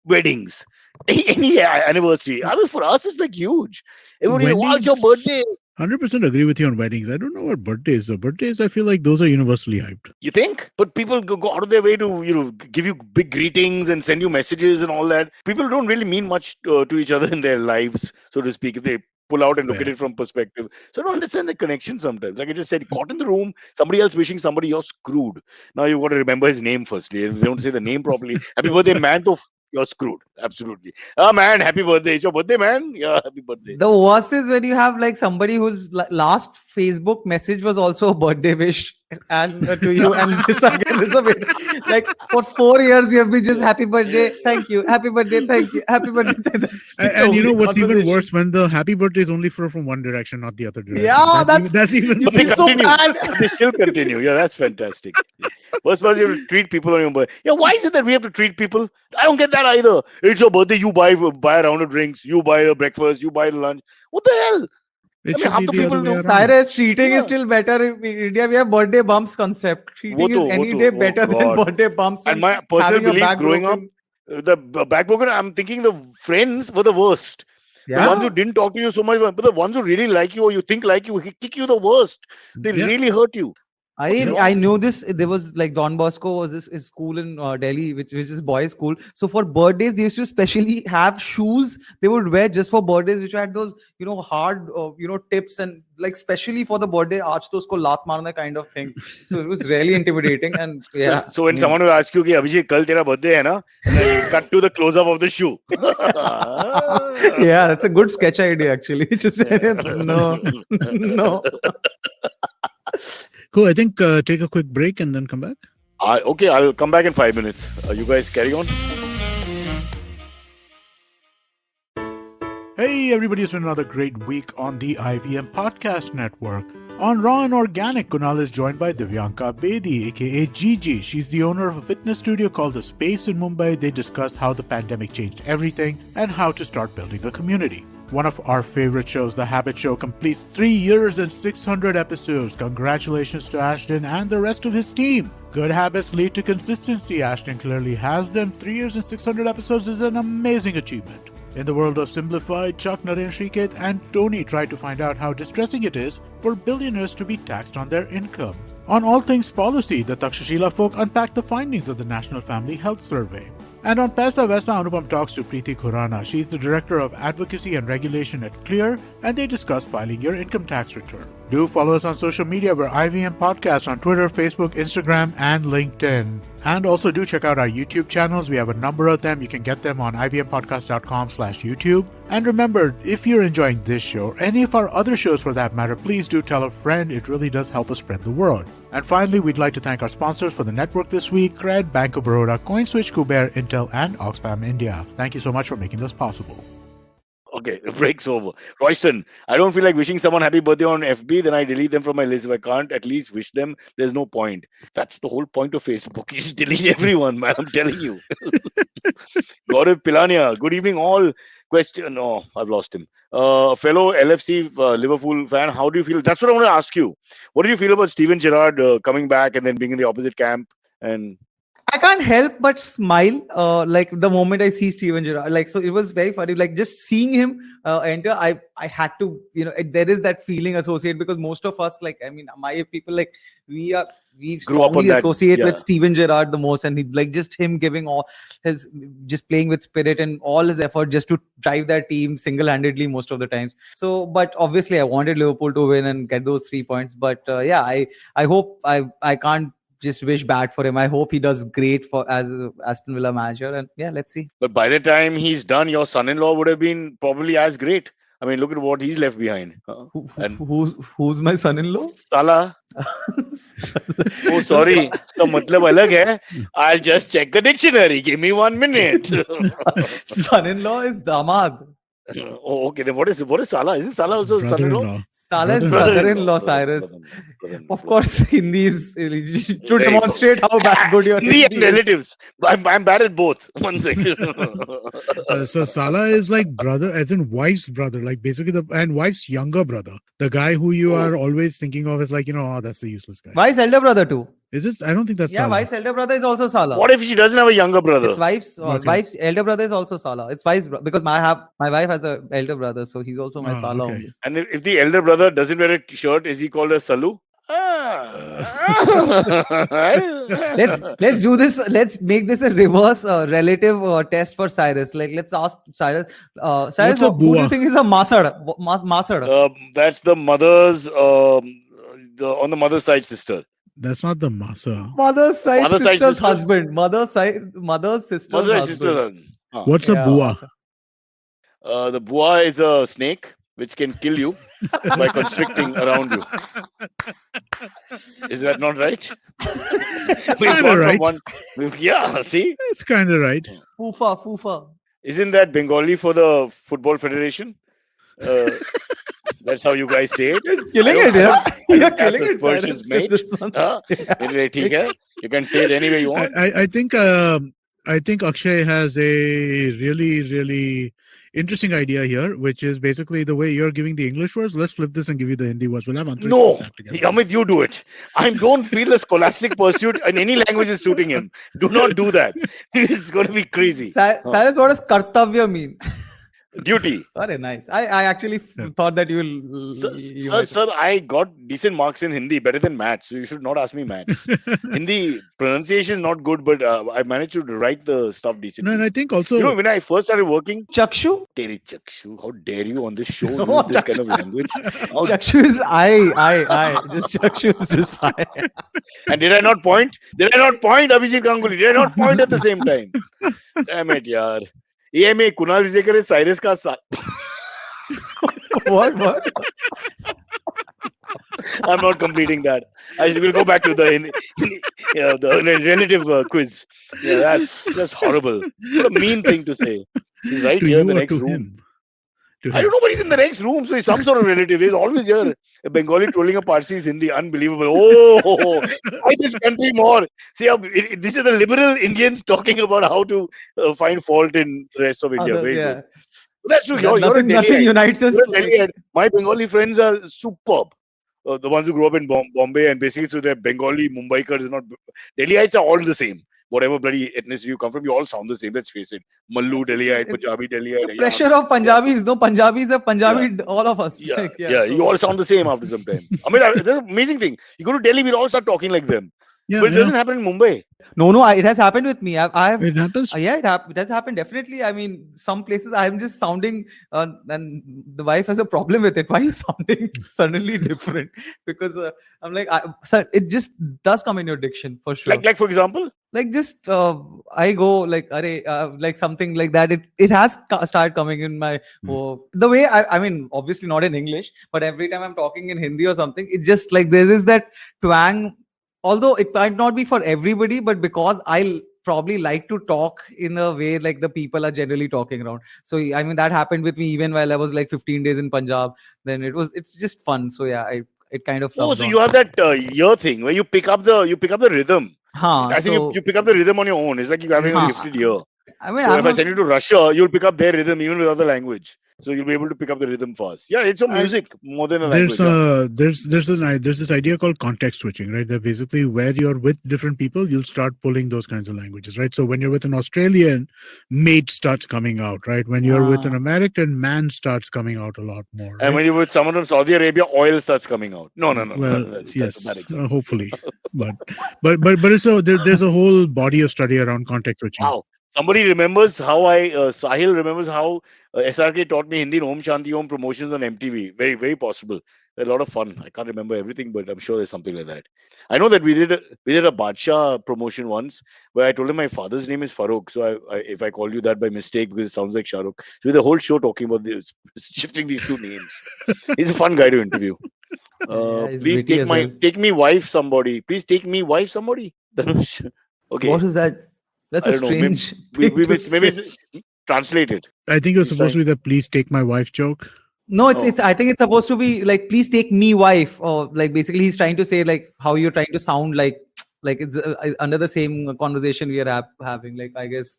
weddings, any anniversary. I mean, for us it's like huge. Everybody, oh, it's your Weddings, birthday. 100% agree with you on weddings. I don't know what birthdays are. Birthdays, I feel like those are universally hyped. You think? But people go out of their way to give you big greetings and send you messages and all that. People don't really mean much to each other in their lives, so to speak. If they pull out and look at Fair. it from perspective, so I don't understand the connection sometimes. Like I just said, caught in the room, somebody else wishing somebody, you're screwed. Now you've got to remember his name firstly. If they don't say the name properly, happy birthday, man. To you're screwed. Absolutely. Oh man, happy birthday. It's your birthday, man. Yeah, happy birthday. The worst is when you have like somebody whose last Facebook message was also a birthday wish and to you, and this again is a bit like for 4 years you have been just happy birthday, thank you, happy birthday, thank you, happy birthday. That's the And you know only what's even conversation. worse, when the happy birthday is only from one direction, not the other direction. Yeah, That's even you But they feel so continue. bad. But they still continue. Yeah, that's fantastic. First part, you have to treat people on your birthday. Yeah, why is it that we have to treat people? I don't get that either. It's your birthday, you buy a round of drinks, you buy the breakfast, you buy the lunch. What the hell? It I mean, should half be the the other people way do. around. Cyrus, treating is Yeah. still better in India. We have birthday bumps concept. Treating is Wo any to. day Oh better than God. birthday bumps And when my personal having a belief back growing up, broken. the backbroken, I'm thinking the friends were the worst. The Yeah, ones who Yeah. didn't talk to you so much, but the ones who really like you or you think like you, kick you the worst. They yeah, really hurt you. yeah. I know this. There was like Don Bosco was this is school in Delhi, which is boys' school. So for birthdays, they used to specially have shoes they would wear just for birthdays, which had those hard tips and like specially for the birthday, aaj to usko laat marna kind of thing. So it was really intimidating. And So, yeah, so I when mean, someone will ask you, "Ki Abhijit, kal tera birthday hai na?" and then you cut to the close up of the shoe. yeah, that's a good sketch idea actually. Just no, no. Cool. I think take a quick break and then come back. Okay, I'll come back in 5 minutes. You guys carry on. Hey, everybody, it's been another great week on the IVM Podcast Network. On Raw and Organic, Kunal is joined by Divyanka Bedi, aka Gigi. She's the owner of a fitness studio called The Space in Mumbai. They discuss how the pandemic changed everything and how to start building a community. One of our favorite shows, The Habit Show, completes 3 years and 600 episodes. Congratulations to Ashton and the rest of his team. Good habits lead to consistency. Ashton clearly has them. 3 years and 600 episodes is an amazing achievement. In the world of Simplified, Chuck, Naren, Shriketh, and Tony try to find out how distressing it is for billionaires to be taxed on their income. On All Things Policy, the Takshashila folk unpack the findings of the National Family Health Survey. And on Paisa Vaisa, Anupam talks to Preeti Khurana. She's the Director of Advocacy and Regulation at Clear, and they discuss filing your income tax return. Do follow us on social media. We're IVM Podcast on Twitter, Facebook, Instagram, and LinkedIn. And also do check out our YouTube channels. We have a number of them. You can get them on ivmpodcast.com/YouTube. And remember, if you're enjoying this show, or any of our other shows for that matter, please do tell a friend. It really does help us spread the word. And finally, we'd like to thank our sponsors for the network this week: Cred, Bank of Baroda, CoinSwitch, Kuber, Intel, and Oxfam India. Thank you so much for making this possible. Okay, the break's over. Royston, I don't feel like wishing someone happy birthday on FB, then I delete them from my list. If I can't at least wish them, there's no point. That's the whole point of Facebook. You just delete everyone, man. I'm telling you. Gaurav Pilania, good evening, all. Question. No, I've lost him. Fellow LFC Liverpool fan, how do you feel? That's what I want to ask you. What do you feel about Steven Gerrard coming back and then being in the opposite camp? And I can't help but smile like the moment I see Steven Gerrard. Like, so it was very funny. Like just seeing him enter, I had to, there is that feeling associated because most of us, like, I mean, my people, like we grew up on strongly that. associate Yeah. with Steven Gerrard the most, and like just him giving all his, just playing with spirit and all his effort just to drive that team single-handedly most of the times. So, but obviously I wanted Liverpool to win and get those 3 points. But yeah, I hope I can't just wish bad for him. I hope he does great for as a Aston Villa manager. And yeah, let's see. But by the time he's done, your son-in-law would have been probably as great. I mean, look at what he's left behind. And Who's my son-in-law? Salah. Oh, sorry. इसका मतलब अलग है. I'll just check the dictionary. Give me 1 minute. Son-in-law is damad. Oh, okay. Then what is Salah? Isn't Salah also son-in-law? Salah is brother-in-law, Cyrus. Of course, Hindi is to demonstrate how good your Hindi and relatives. I'm bad at both. One second. So Salah is like brother, as in wife's brother, like basically and wife's younger brother. The guy who you are always thinking of is like, that's a useless guy. Wife's elder brother too. Is it? I don't think that's Salah. Wife's elder brother is also Salah. What if she doesn't have a younger brother? It's wife's elder brother is also Salah. It's wife's because my wife has an elder brother, so he's also my Salah. Okay. Only. And if the elder brother doesn't wear a shirt, is he called a Salu? Let's do this. Let's make this a reverse relative test for Cyrus. Like, let's ask Cyrus. Cyrus, who do you think is a Masad? That's the mother's on the mother's side sister. That's not the Masa. Mother's side sister's husband. Mother's sister's husband. What's a Bua? The Bua is a snake which can kill you by constricting around you. Is that not right? It's kind of right. Yeah, see? It's kind of right. Fufa. Isn't that Bengali for the Football Federation? That's how you guys say it. Killing it, yeah. You're killing it, Persians, mate. You can say it any way you want. I think Akshay has a really, really interesting idea here, which is basically the way you're giving the English words. Let's flip this and give you the Hindi words. We'll have No, Amit, you do it. I don't feel the scholastic pursuit in any language is suiting him. Do not do that. It's going to be crazy. Cyrus, what does kartavya mean? Duty. Very nice. I actually thought that you will. Sir, I got decent marks in Hindi, better than maths. So you should not ask me maths. Hindi pronunciation is not good, but I managed to write the stuff decently. No, and I think also, when I first started working, Chakshu. Teri Chakshu. How dare you on this show use this kind of language? Chakshu is I. Just Chakshu is just I. And did I not point? Abijit Ganguly? Did I not point at the same time? Damn it, yaar. EMA Kunal Vijayakar is Cyrus ka son. What? I'm not completing that. I will go back to the relative quiz. Yeah, that's horrible. What a mean thing to say. He's right here in the next room. I don't know, but he's in the next room, so he's some sort of relative. He's always here. A Bengali trolling a Parsi is Hindi. Unbelievable. Oh, why this country more? See, this is the liberal Indians talking about how to find fault in the rest of India. Very good. That's true. Nothing unites us. My Bengali friends are superb. The ones who grew up in Bombay and basically so they're Bengali, Mumbaikars, not Delhiites are all the same. Whatever bloody ethnicity you come from, you all sound the same. Let's face it. Mallu, Delhiite, Punjabi, Delhiite. The pressure of Punjabis. No, Punjabis are Punjabi, all of us. Yeah, you all sound the same after some time. I mean, that's an amazing thing. You go to Delhi, we all start talking like them. Yeah, but it doesn't happen in Mumbai. No, it has happened with me. It happens. It has happened definitely. I mean, some places I'm just sounding, and the wife has a problem with it. Why are you sounding suddenly different? Because I'm like, sir, it just does come in your diction for sure. Like for example, like just I go like like something like that. It has started coming in my the way I mean, obviously not in English, but every time I'm talking in Hindi or something, it just like there is that twang. Although it might not be for everybody, but because I probably like to talk in a way like the people are generally talking around. So I mean that happened with me even while I was like 15 days in Punjab. Then it's just fun. So yeah, it kind of. So you have that ear thing where you pick up the rhythm. I think you pick up the rhythm on your own. It's like you having a gifted ear. I mean, so if I send you to Russia, you'll pick up their rhythm even without the language. So you'll be able to pick up the rhythm fast. Yeah, it's a music more than a language. There's this idea called context switching, right? That basically where you're with different people, you'll start pulling those kinds of languages, right? So when you're with an Australian, mate starts coming out, right? When you're with an American, man starts coming out a lot more. Right? And when you're with someone from Saudi Arabia, oil starts coming out. No. Well, that's hopefully, but there's a whole body of study around context switching. Wow. Somebody remembers how Sahil remembers how SRK taught me Hindi in Om Shanti Om promotions on MTV. Very, very possible. A lot of fun. I can't remember everything, but I'm sure there's something like that. I know that we did a Badshah promotion once where I told him my father's name is Farooq. So if I call you that by mistake because it sounds like Shahrukh, so the whole show talking about this, shifting these two names. He's a fun guy to interview. Yeah, he's Please witty as well. take me wife somebody. Please take me wife somebody. Dhanush. Okay, What is that? That's I a don't know. Maybe strange we, thing we to miss, maybe say. it's translated. I think it was He's supposed to trying. be the "please take my wife" joke. No, it's Oh, it's. I think it's supposed to be like, please take me, wife, or like basically he's trying to say like how you're trying to sound like it's under the same conversation we are having. Like I guess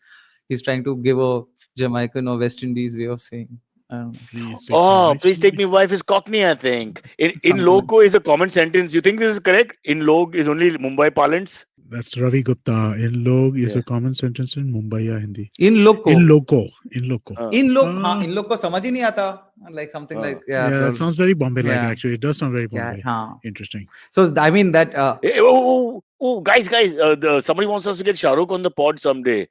he's trying to give a Jamaican or West Indies way of saying. I don't know, Please take my oh, wife. please take Somebody. me wife is Cockney, I think. In something like. loco is a common sentence. You think this is correct? In log is only Mumbai parlance. That's Ravi Gupta. In log is Yeah. a common sentence in Mumbai ya Hindi. In loco. In loco. In loco. Uh, In look, हाँ, Uh, in look को समझ ही नहीं आता. Like something uh. like yeah, yeah, that probably. sounds very Bombay-like. Yeah, Actually, it does sound very yeah, Bombay. हाँ. Interesting. So I mean that Guys, somebody wants us to get Shahrukh on the pod someday.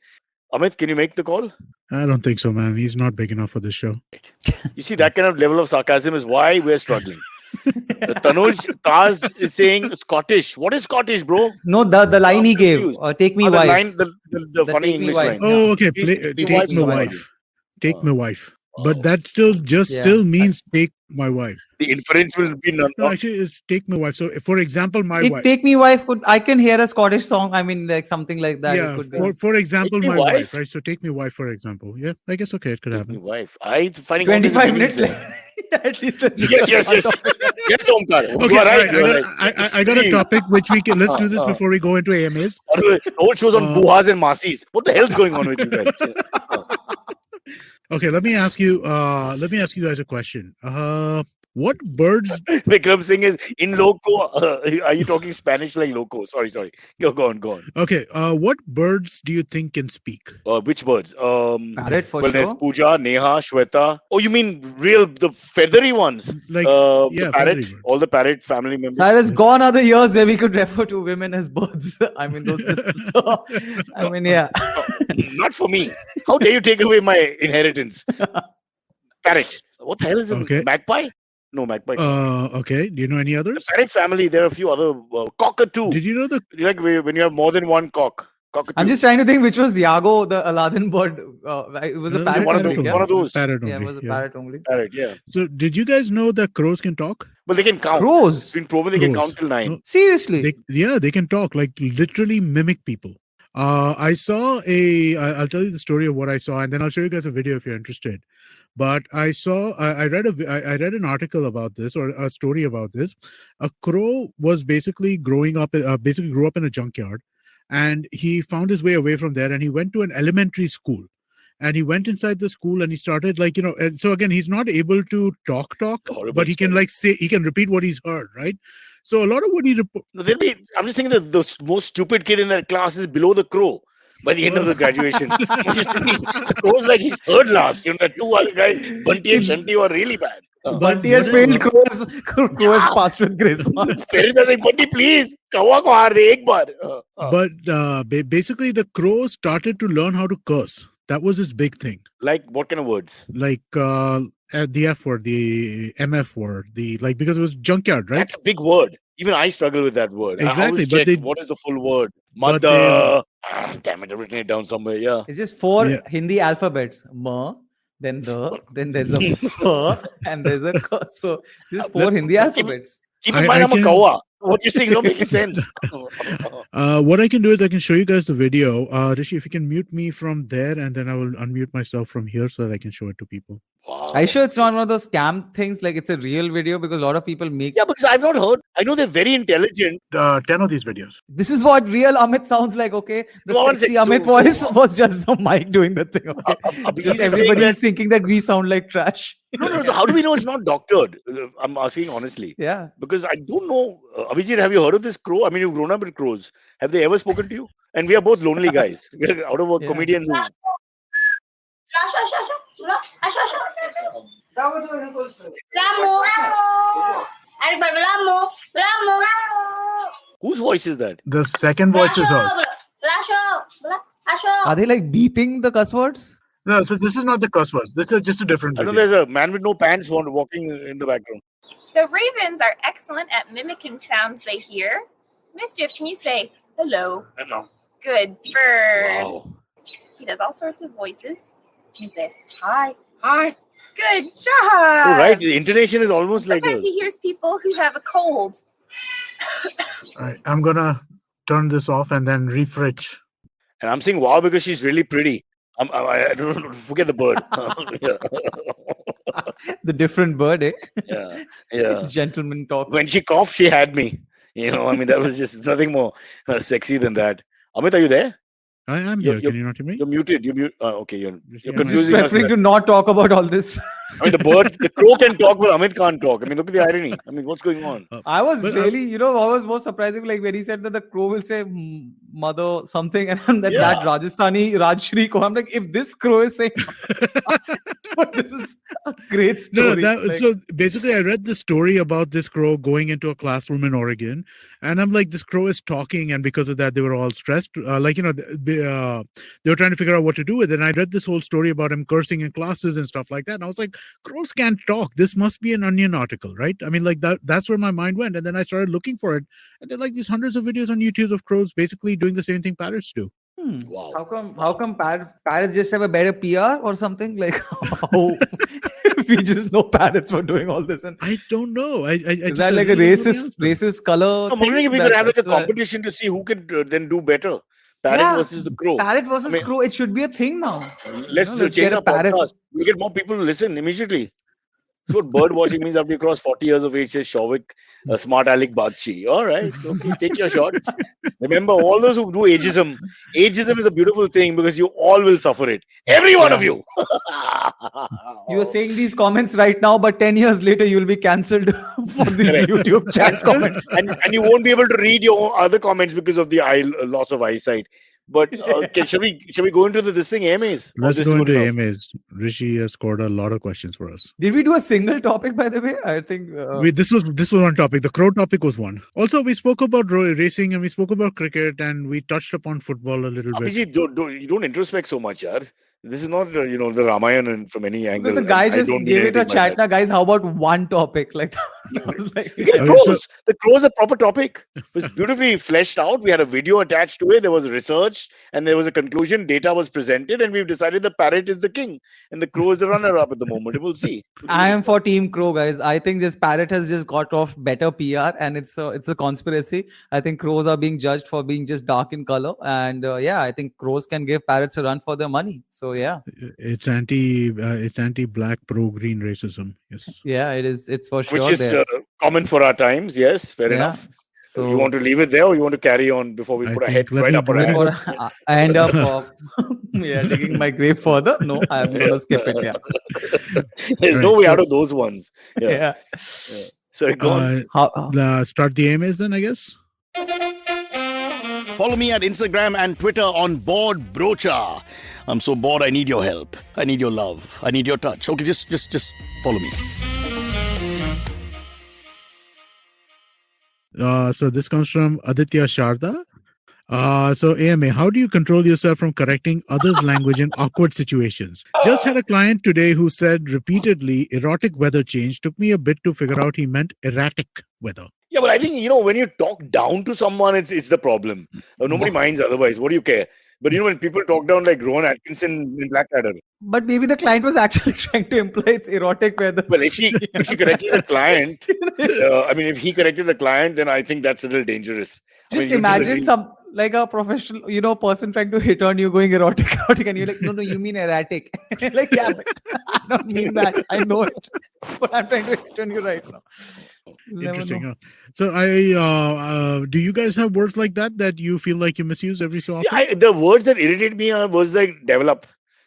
Amit, can you make the call? I don't think so, man. He's not big enough for this show. You see, that kind of level of sarcasm is why we're struggling. Tanuj Taz is saying Scottish. What is Scottish, bro? no, the line he I'm gave, confused. take me The wife. line, the funny take me English wife. line. Yeah. Oh, okay. Please take me Take wife my somebody. wife. Take Uh, my wife. But oh. that still Yeah. still means take my wife. The inference will be none. No, actually, it's take my wife. So, for example, my It wife. take me wife could I can hear a Scottish song. I mean like something like that. It Yeah, could be. for example, me my wife? wife, right? So take me wife, for example. Yeah, I guess okay, it could Take me happen. wife. I finding all kinds of 25 meanings minutes there. later. At least let's Yes, just yes, start yes. off. Yes, Omkar. Okay, You are right. right. You are right. I got a topic which we can. Let's do this before we go into AMAs. The whole show's on Uh, buhas and masis. What the hell's going on with you guys? Okay, let me ask you. Let me ask you guys a question. What birds? Vikram Singh is in loco. Are you talking Spanish like loco? Sorry. Go on. Okay, what birds do you think can speak? Which birds? Parrot for Well, there's sure. Pooja, Neha, Shweta. Oh, you mean the feathery ones? Like, The yeah, parrot, feathery birds. all the parrot family members. Cyrus, gone are the years where we could refer to women as birds. I mean those so, I mean yeah. Not for me. How dare you take away my inheritance? Parrot. What the hell is a Okay. magpie? No, magpie. Okay. Do you know any others? Parrot family. There are a few other cockatoo. Did you know the? Like when you have more than one cockatoo. I'm just trying to think which was Yago, the Aladdin bird. It was a No, parrot. one of only, those. yeah? One of those. Parrot Yeah, it only. was a Yeah. parrot only. Parrot. Yeah. So, did you guys know that crows can talk? But they can count. Crows. It's been proven they can Crows. count till 9. No, Seriously. they can talk, like literally mimic people. I saw I'll tell you the story of what I saw, and then I'll show you guys a video if you're interested. But I read an article about this, or a story about this. A crow was basically grew up in a junkyard, and he found his way away from there, and he went to an elementary school. And he went inside the school and he started and so again, he's not able to talk, Horrible but he can story. he can repeat what he's heard, right? So a lot of what he No, I'm just thinking that the most stupid kid in that class is below the crow by the end of the graduation. I'm just thinking the crow's like he's third last. The two other guys, Bunty and Shanti, were really bad. Bunty has failed. Crow has passed with grace. Parents are like, Bunty, please, kawa ko haar de ek baar. But basically, the crow started to learn how to curse. That was his big thing. Like what kind of words? Like the F word, the MF word, because it was junkyard, right? That's a big word. Even I struggle with that word. Exactly, I always but check what is the full word. but Mother. Damn it, I've written it down somewhere. Yeah. It's just 4 Yeah. Hindi alphabets. Ma, then there's a fa, and there's a ka. So just 4 Hindi alphabets. Keep in I mind, I'm a can- kawa. What you're saying is not making sense. What I can do is I can show you guys the video. Hrishi, if you can mute me from there, and then I will unmute myself from here so that I can show it to people. Wow. Are you sure it's not one of those scam things? Like it's a real video because a lot of people make. Yeah, because I've not heard. I know they're very intelligent. 10 of these videos. This is what real Amit sounds like. Okay, the No, one sexy sec- Amit so- voice was just the mic doing the thing. Okay, Abijit just is saying everybody that- is thinking that we sound like trash. No. How do we know it's not doctored? I'm asking honestly. Yeah. Because I don't know. Abijit, have you heard of this crow? I mean, you've grown up with crows. Have they ever spoken to you? And we are both lonely guys. We're out of work Yeah. comedians. Whose voice is that? The second voice is hers. Are they like beeping the cuss words? No, so this is not the crosswords. This is just a different I know video. there's a man with no pants walking in the background. So ravens are excellent at mimicking sounds they hear. Mischief, can you say hello? Hello. Good bird. Wow. He does all sorts of voices. Can you say hi? Hi. Good job. Oh, right. The intonation is almost like Sometimes yours. he hears people who have a cold. All right, I'm gonna turn this off and then refresh. And I'm saying wow because she's really pretty. I don't forget the bird. The different bird, eh? yeah. Yeah. Gentleman talks. When she coughed, she had me. I mean, that was just nothing more sexy than that. Amit, are you there? I am here. Can you not hear me? You're muted. You mute. Okay, you're He's just confusing us. preferring to not talk about all this. I mean, the crow can talk, but Amit can't talk. I mean, look at the irony. I mean, what's going on? I was But, really, I was more surprising, like when he said that the crow will say mother something, and that Rajasthani Rajshri ko. I'm like, if this crow is saying, this is a great story. So basically, I read the story about this crow going into a classroom in Oregon, and I'm like, this crow is talking, and because of that, they were all stressed. They were trying to figure out what to do with it. And I read this whole story about him cursing in classes and stuff like that. And I was like, crows can't talk. This must be an Onion article, right? I mean, like that's where my mind went. And then I started looking for it. And there are like these hundreds of videos on YouTube of crows basically doing the same thing parrots do. Wow. How come parrots just have a better PR or something? Like, how we just know parrots for doing all this? And I don't know. is that like a racist color? I'm wondering if we could have like a competition to see who can then do better. Parrot versus the crow. Parrot versus crow. It should be a thing now. Let's change our podcast. We get more people to listen immediately. That's what bird watching means after you cross 40 years of age, says Shovik, smart Alec Badshi. All right, okay, take your shots. Remember, all those who do ageism is a beautiful thing because you all will suffer it. Every one of you. You are saying these comments right now, but 10 years later, you'll be cancelled for these YouTube chat comments. and you won't be able to read your other comments because of the loss of eyesight. But shall we go into this thing, AMAs? Let's go into AMAs. Hrishi has scored a lot of questions for us. Did we do a single topic, by the way? I think this was one topic. The crow topic was one. Also, we spoke about racing and we spoke about cricket and we touched upon football a little bit. Abijit, you don't introspect so much, yaar. This is not the Ramayana from any angle. The guy just gave it a chat. Now, guys, how about one topic? Like, the crows a proper topic. It was beautifully fleshed out. We had a video attached to it. There was research and there was a conclusion. Data was presented, and we've decided the parrot is the king and the crow is the runner-up at the moment. We'll see. I am for Team Crow, guys. I think this parrot has just got off better PR, and it's a conspiracy. I think crows are being judged for being just dark in color, and I think crows can give parrots a run for their money. So yeah, it's anti-black pro-green racism. Yes. Yeah, it is. It's for sure. Which is common for our times. Yes, fair enough. So you want to leave it there, or you want to carry on before we put our head right up our ass? I end up digging my grave further. No, I'm going to skip it. Yeah. There's no way out of those ones. Yeah. So go on. Start the AMAs then, I guess. Follow me at Instagram and Twitter on Bored Brocha. I'm so bored. I need your help. I need your love. I need your touch. Okay, just follow me. So this comes from Aditya Sharda. So AMA, how do you control yourself from correcting others' language in awkward situations? Just had a client today who said repeatedly erotic weather change. Took me a bit to figure out he meant erratic weather. Yeah, but I think, when you talk down to someone, it's the problem. Nobody minds otherwise. What do you care? But when people talk down like Rowan Atkinson in Blackadder. But maybe the client was actually trying to imply it's erotic weather. Well, if she corrected the client, if he corrected the client, then I think that's a little dangerous. Just imagine like a professional, person trying to hit on you going erotic, and you're like, no, you mean erratic. Like, yeah, but I don't mean that. I know it. But I'm trying to hit on you right now. Interesting. So do you guys have words like that you feel like you misuse every so often? Yeah, the words that irritate me are words like develop.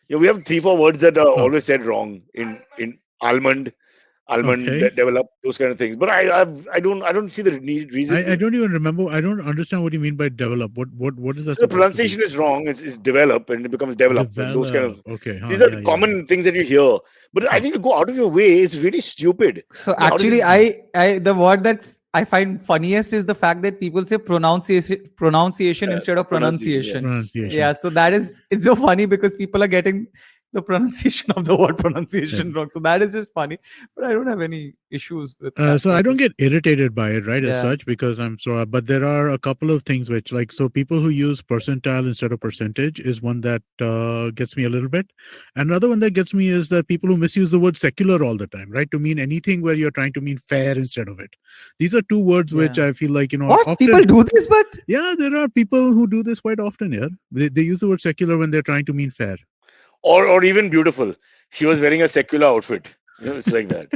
We have 3-4 words that are always said wrong in almond, develop, those kind of things. But I don't see the reason. I don't even remember. I don't understand what you mean by develop. What is that? The pronunciation is wrong. It's develop and it becomes develop. Those kind of these are common things that you hear. But I think to go out of your way is really stupid. So actually, I the word that I find funniest is the fact that people say pronunciation instead of pronunciation. Yeah, so it's so funny because people are getting the pronunciation of the word pronunciation wrong. So that is just funny. But I don't have any issues with that. So I don't get irritated by it, right, as Yeah. such, because I'm so. But there are a couple of things which, like, so people who use percentile instead of percentage is one that gets me a little bit. Another one that gets me is that people who misuse the word secular all the time, right, to mean anything where you're trying to mean fair instead of it. These are two words which I feel like, What? often People do this, but yeah, there are people who do this quite often. Yeah, they use the word secular when they're trying to mean fair. Or even beautiful. She was wearing a secular outfit. It's like that.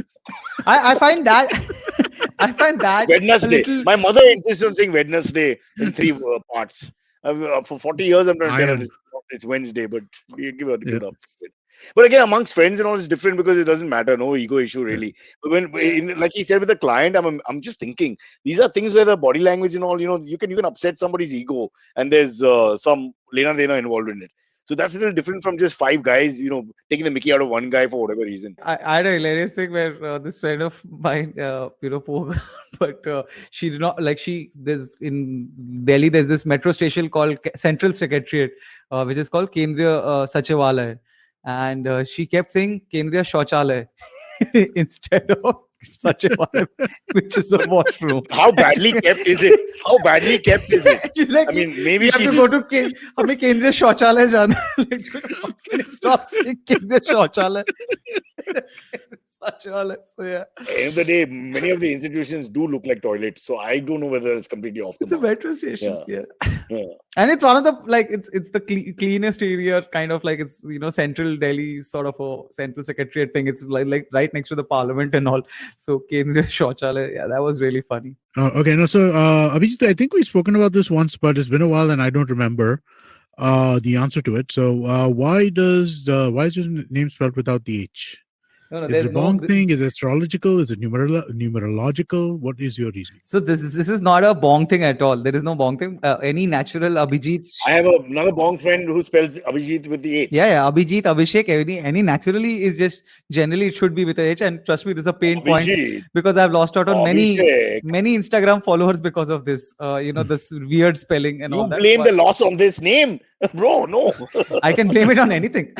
I find that I find that a Wednesday. little. My mother insists on saying Wednesday in three parts. For 40 years, I'm trying to tell her it's Wednesday, but we give her the good up. But again, amongst friends and all, it's different because it doesn't matter. No ego issue really. But like he said with the client, I'm just thinking these are things where the body language and all, you can upset somebody's ego, and there's some lena dena involved in it. So that's a little different from just five guys, taking the mickey out of one guy for whatever reason. I had a hilarious thing where this friend of mine, poor, but she did not like there's in Delhi, there's this metro station called Central Secretariat, which is called Kendriya Sachivalaya. And she kept saying Kendriya Shauchalaya instead of Sachivalaya, which is a washroom. How badly kept is it? How badly kept is it? She's like, I mean, maybe you have to go to हमें केंद्रीय शौचालय जाना है. Can you stop saying केंद्रीय शौचालय? Shauchalaya. So yeah. At the end of the day, many of the institutions do look like toilets. So I don't know whether it's completely off the It's a mark. metro station. Yeah. Yeah. And it's one of the it's the cleanest area, kind of like it's central Delhi sort of a central secretariat thing. It's like right next to the parliament and all. So Kendriya Shauchalaya, yeah, that was really funny. Okay, no, so Abijit, I think we've spoken about this once, but it's been a while and I don't remember the answer to it. So why is your name spelled without the H? No, is it a bong thing? Is it astrological? Is it numerological? What is your reasoning? So this is not a bong thing at all. There is no bong thing. Any natural Abijit. I have another bong friend who spells Abijit with the H. Yeah. Abijit, Abhishek, any naturally is just generally it should be with a H. And trust me, this is a pain point because I've lost out on many Instagram followers because of this. This weird spelling and all that. You blame the loss on this name, bro? No, I can blame it on anything.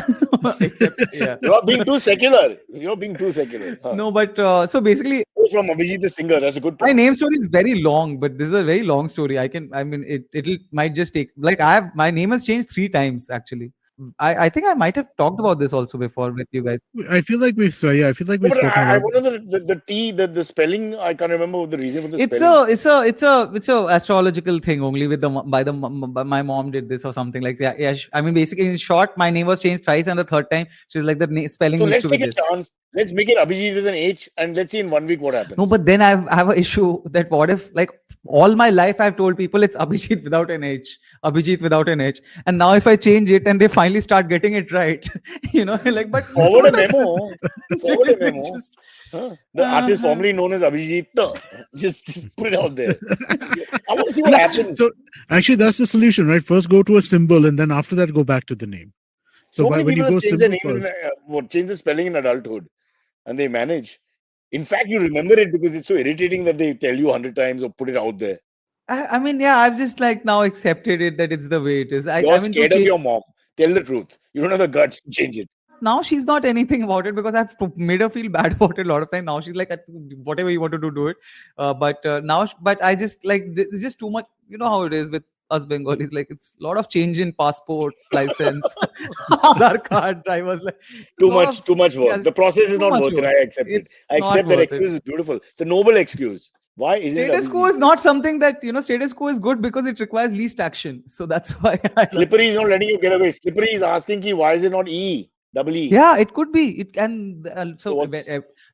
Except, yeah. You're being too secular. You're being too secular. Huh. No, but so basically, from Abijit the singer. That's a good point. My name story is very long, but this is a very long story. It might just take my name has changed 3 times actually. I think I might have talked about this also before with you guys. I feel like we've spoken about I wonder the T, the spelling. I can't remember the reason for the spelling. It's a astrological thing only with my mom did this or something like that. Yeah. I mean, basically in short, my name was changed twice, and the third time she was like the spelling. So needs let's to take a chance. Let's make it Abijit with an H, and let's see in 1 week what happens. No, but then I have an issue that what if all my life I've told people it's Abijit without an H, Abijit without an H, and now if I change it and they finally start getting it right, but forward a memo. The artist formerly known as Abijit, just put it out there. I want to see what happens. So actually, that's the solution, right? First, go to a symbol, and then after that, go back to the name. So many people change the spelling in adulthood, and they manage. In fact, you remember it because it's so irritating that they tell you 100 times or put it out there. I mean, yeah, I've just now accepted it that it's the way it is. You're scared of your mom. Tell the truth. You don't have the guts to change it. Now she's not anything about it because I've made her feel bad about it a lot of time. Now she's like, whatever you want to do it. But I just it's just too much. You know how it is with us Bengalis, it's a lot of change in passport, license, Aadhaar card, drivers. Too much work. Yeah, the process is not worth it. I accept it. I accept that excuse is beautiful. It's a noble excuse. Why isn't status quo is not something that status quo is good because it requires least action. So that's why Slippery is not letting you get away. Slippery is asking why is it not double E? Yeah, it could be. It can. So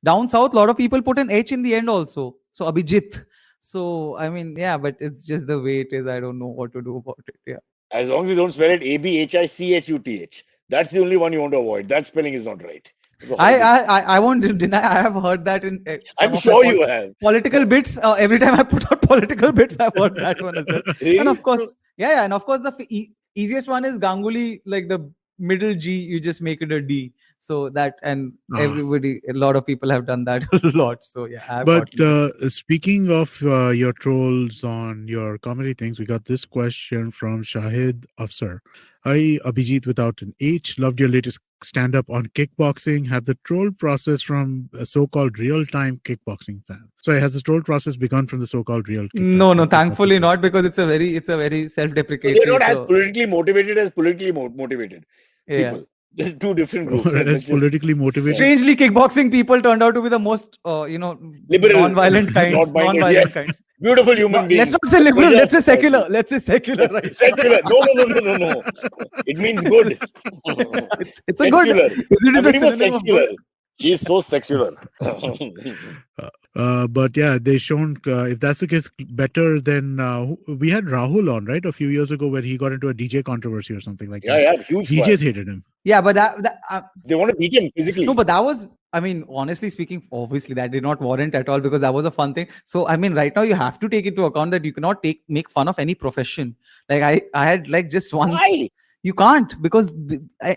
down south, a lot of people put an H in the end also. So Abijit. So I mean, yeah, but it's just the way it is. I don't know what to do about it. Yeah. As long as you don't spell it Abhichuth, that's the only one you want to avoid. That spelling is not right. I won't deny. I have heard that in. I'm sure you have political bits. Every time I put out political bits, I've heard that one as well. Really? And of course, and of course, the easiest one is Ganguly, like the middle G. You just make it a D. So that, and Ah. a lot of people have done that a lot. So yeah, I've But gotten speaking of your trolls on your comedy things, we got this question from Shahid Afsar. Hi, Abijit without an H. Loved your latest stand up on kickboxing. Have the troll process from a so called real time kickboxing fan? Sorry, has the troll process begun from the so called real no, kickboxing thankfully fan? not, because it's a very So they're self-deprecatory. not as So politically motivated as politically motivated yeah. people. There's two different groups. Or Let's as just politically motivated? Strangely, kickboxing people turned out to be the most, liberal, non-violent kinds. not minded. Non-violent Yes, kinds. beautiful No, human let's beings. not say The liberal. treasure of Let's say secular. society. Let's say secular, right? Secular. No. It means It's, good. just- it's a good. Sexular. Isn't I'm it a reading for synonym of good? sexular. She is so sexular. But yeah, they shown if that's the case, better than we had Rahul on, right, a few years ago where he got into a DJ controversy or something like that. Yeah, huge DJs fan. hated him. Yeah, but They want to beat him physically. no, but that was, I mean, honestly speaking, obviously that did not warrant at all, because that was a fun thing. So, I mean, right now you have to take into account that you cannot make fun of any profession. Like I had like just one. Why? You can't, because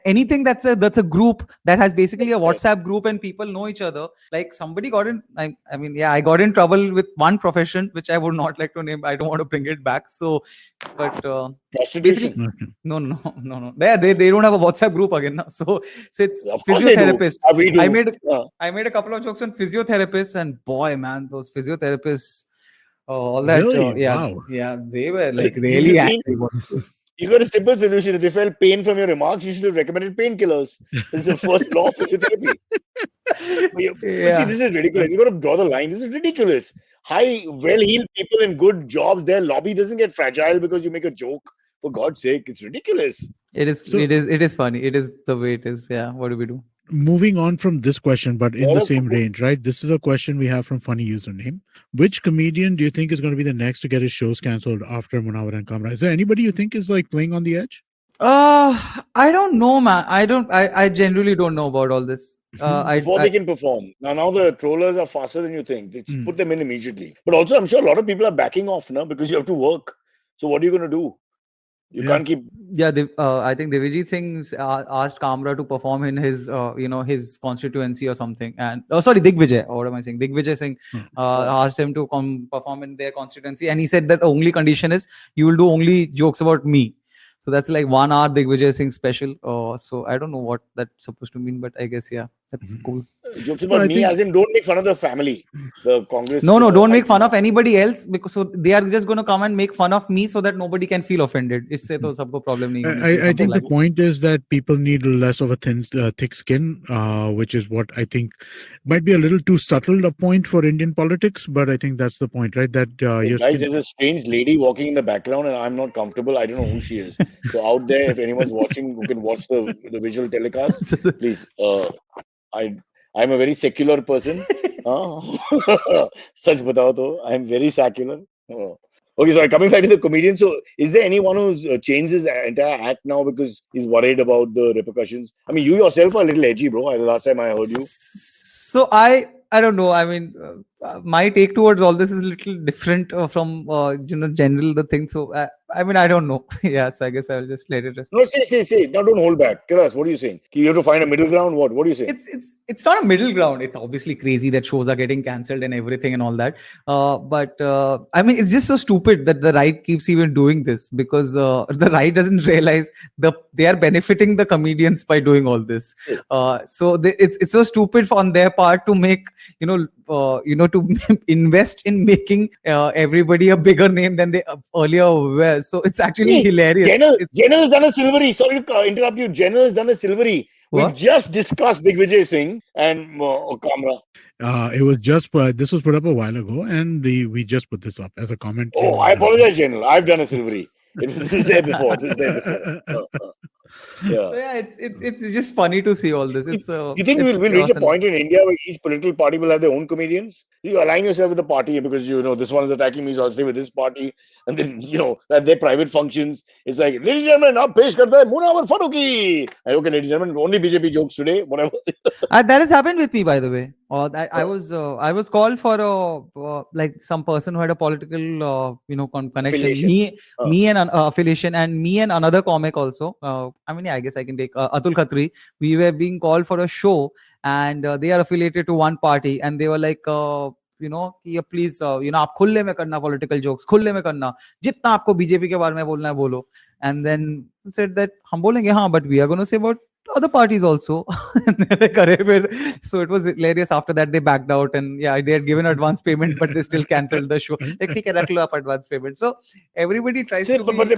anything that's a group that has basically a WhatsApp group and people know each other. Like somebody got in. I mean, yeah, I got in trouble with one profession which I would not like to name. I don't want to bring it back. So, but Prostitution. basically, no. They don't have a WhatsApp group again. No? So it's Of course they do. physiotherapist. We do. I made a couple of jokes on physiotherapists, and boy, man, those physiotherapists, all that, Really? Wow. yeah, they were like You really mean- angry. You got a simple solution. If they felt pain from your remarks, you should have recommended painkillers. This is the first law of physiotherapy. See, this is ridiculous. You got to draw the line. This is ridiculous. High, well-heeled people in good jobs, their lobby doesn't get fragile because you make a joke. For God's sake, it's ridiculous. It is funny. It is the way it is. Yeah. What do we do? Moving on from this question, but in the Yeah, same cool. range, right? This is a question we have from Funny Username. Which comedian do you think is going to be the next to get his shows cancelled after Munawar and Kamra? Is there anybody you think is like playing on the edge? I don't know, man. I genuinely don't know about all this. Before they can perform. Now the trollers are faster than you think. They just put them in immediately. But also, I'm sure a lot of people are backing off now because you have to work. So what are you going to do? You can't keep. Yeah, I think Devijit Singh asked Kamra to perform in his, his constituency or something. And Digvijay. What am I saying? Digvijay Singh asked him to come perform in their constituency, and he said that the only condition is you will do only jokes about me. So that's like 1 hour Digvijay Singh special. So I don't know what that's supposed to mean, but I guess that's cool. Jokes about me, as in don't make fun of the family, the Congress. No, don't make fun of anybody else, because so they are just going to come and make fun of me so that nobody can feel offended. Isse to sabko problem nahi hai. I think the point is that people need less of a thick skin, which is what I think might be a little too subtle a point for Indian politics, but I think that's the point, right? That guys, there's a strange lady walking in the background, and I'm not comfortable. I don't know who she is. So out there, if anyone's watching who can watch the visual telecast, please. I'm a very secular person. Such batao to. I'm very secular. Okay, sorry, coming back to the comedian. So, is there anyone who's changed his entire act now because he's worried about the repercussions? I mean, you yourself are a little edgy, bro. Last time I heard you. So I don't know. I mean, my take towards all this is a little different from general the thing. So I mean, I don't know. Yeah, so I guess I'll just let it rest. No, say. Now don't hold back. Tell us, what are you saying? You have to find a middle ground. What are you saying? It's not a middle ground. It's obviously crazy that shows are getting cancelled and everything and all that. But I mean, it's just so stupid that the right keeps even doing this, because the right doesn't realize they are benefiting the comedians by doing all this. So it's so stupid on their part to make to invest in making everybody a bigger name than they earlier were. So it's actually hilarious. General has done a silvery. Sorry to interrupt you. General has done a silvery. We've just discussed Digvijay Singh and Kamra. It was just this was put up a while ago, and we just put this up as a comment. Oh, I apologize, General. I've done a silvery. It was there before. So it's just funny to see all this. You think we'll reach a point in India where each political party will have their own comedians? You align yourself with the party because this one is attacking me, so I'll stay with this party, and then at their private functions, it's like, ladies and gentlemen, now pesh karta hai Munawar Faruqi. Okay, ladies and gentlemen, only BJP jokes today. Whatever. That has happened with me, by the way. I was called for like some person who had a political connection. Affiliation. Me and affiliation, and me and another comic also. I mean, yeah, I guess I can take Atul Khatri. We were being called for a show, and they are affiliated to one party, and they were like. कि please आप खुले में करना political jokes खुले में करना जितना आपको बीजेपी के बारे में बोलना है बोलो एंड देन सेड दैट हम बोलेंगे हाँ but we are gonna say about other parties also. So it was hilarious. After that, they backed out, and yeah, they had given advance payment, but they still cancelled the show. Like, ठीक है, रख लो आप advance payment. So everybody tries to be.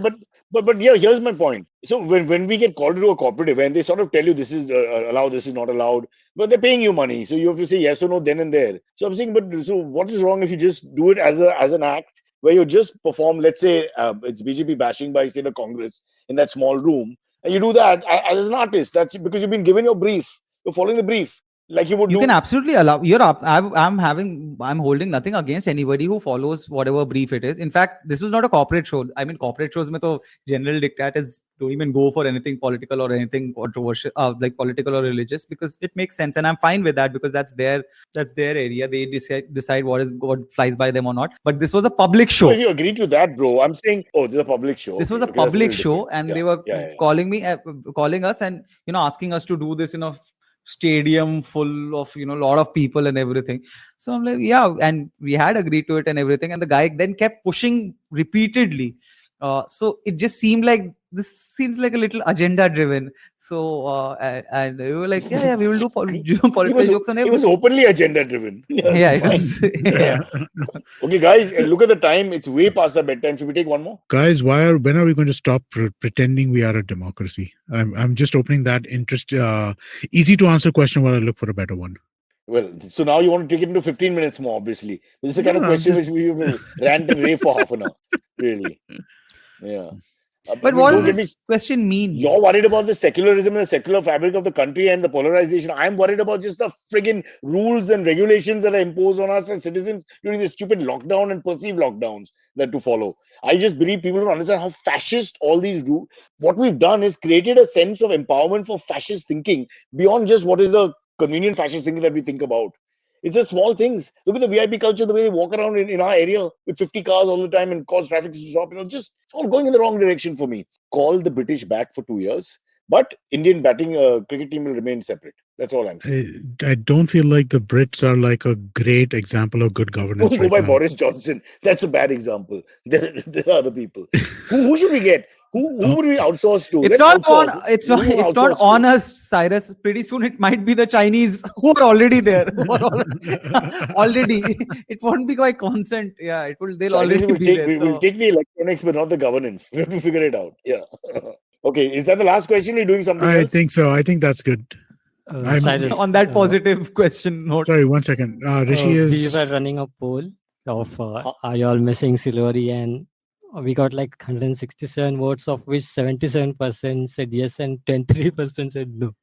But yeah, here's my point. So when we get called to a corporate event, they sort of tell you this is allowed, this is not allowed, but they're paying you money, so you have to say yes or no then and there. So I'm saying, but so what is wrong if you just do it as an act where you just perform? Let's say it's BJP bashing by say the Congress in that small room. And you do that as an artist. That's because you've been given your brief. You're following the brief. Like you would You do. can absolutely allow. I'm holding nothing against anybody who follows whatever brief it is. In fact, this was not a corporate show. I mean, corporate shows mein to general dictators don't even go for anything political or anything controversial, like political or religious, because it makes sense, and I'm fine with that because that's their area. They decide what flies by them or not. But this was a public show. Well, if you agree to that, bro, I'm saying, oh, this is a public show. This was a Okay, public show, and yeah, they were calling us and asking us to do this in a stadium full of lot of people and everything. So I'm like, yeah, and we had agreed to it and everything, and the guy then kept pushing repeatedly. So it just seemed like this seems like a little agenda driven. So and we were like, yeah, we will do political jokes on everything. It was openly agenda driven. Yeah, it was. Yeah. Okay, guys, look at the time. It's way past our bedtime. Should we take one more? Guys, when are we going to stop pretending we are a democracy? I'm just opening that easy to answer question while I look for a better one. Well, so now you want to take it into 15 minutes more, obviously. This is the kind of question which we will rant and rave for half an hour. Really. Yeah. But what does this question mean? You're worried about the secularism and the secular fabric of the country and the polarization. I'm worried about just the friggin' rules and regulations that are imposed on us as citizens during this stupid lockdown and perceived lockdowns that to follow. I just believe people don't understand how fascist all these do. What we've done is created a sense of empowerment for fascist thinking beyond just what is the convenient fascist thinking that we think about. It's just small things. Look at the VIP culture, the way they walk around in our area with 50 cars all the time and cause traffic to stop. Just it's all going in the wrong direction for me. Call the British back for 2 years, but Indian batting cricket team will remain separate. That's all I'm saying. I don't feel like the Brits are like a great example of good governance. Don't go by Boris Johnson. That's a bad example. There are other people. Who should we get? Who would we outsource to? It's not on us, Cyrus. Pretty soon it might be the Chinese who are already there. Already. It won't be by consent. Yeah, it will. They'll already be there. We'll take the electronics, but not the governance. We have to figure it out. Yeah. Okay. Is that the last question? You're doing something else? I think so. I think that's good. On that positive question note. Sorry, 1 second. Hrishi we were running a poll of are you all missing Silvery, and we got like 167 votes, of which 77% said yes and 23% said no.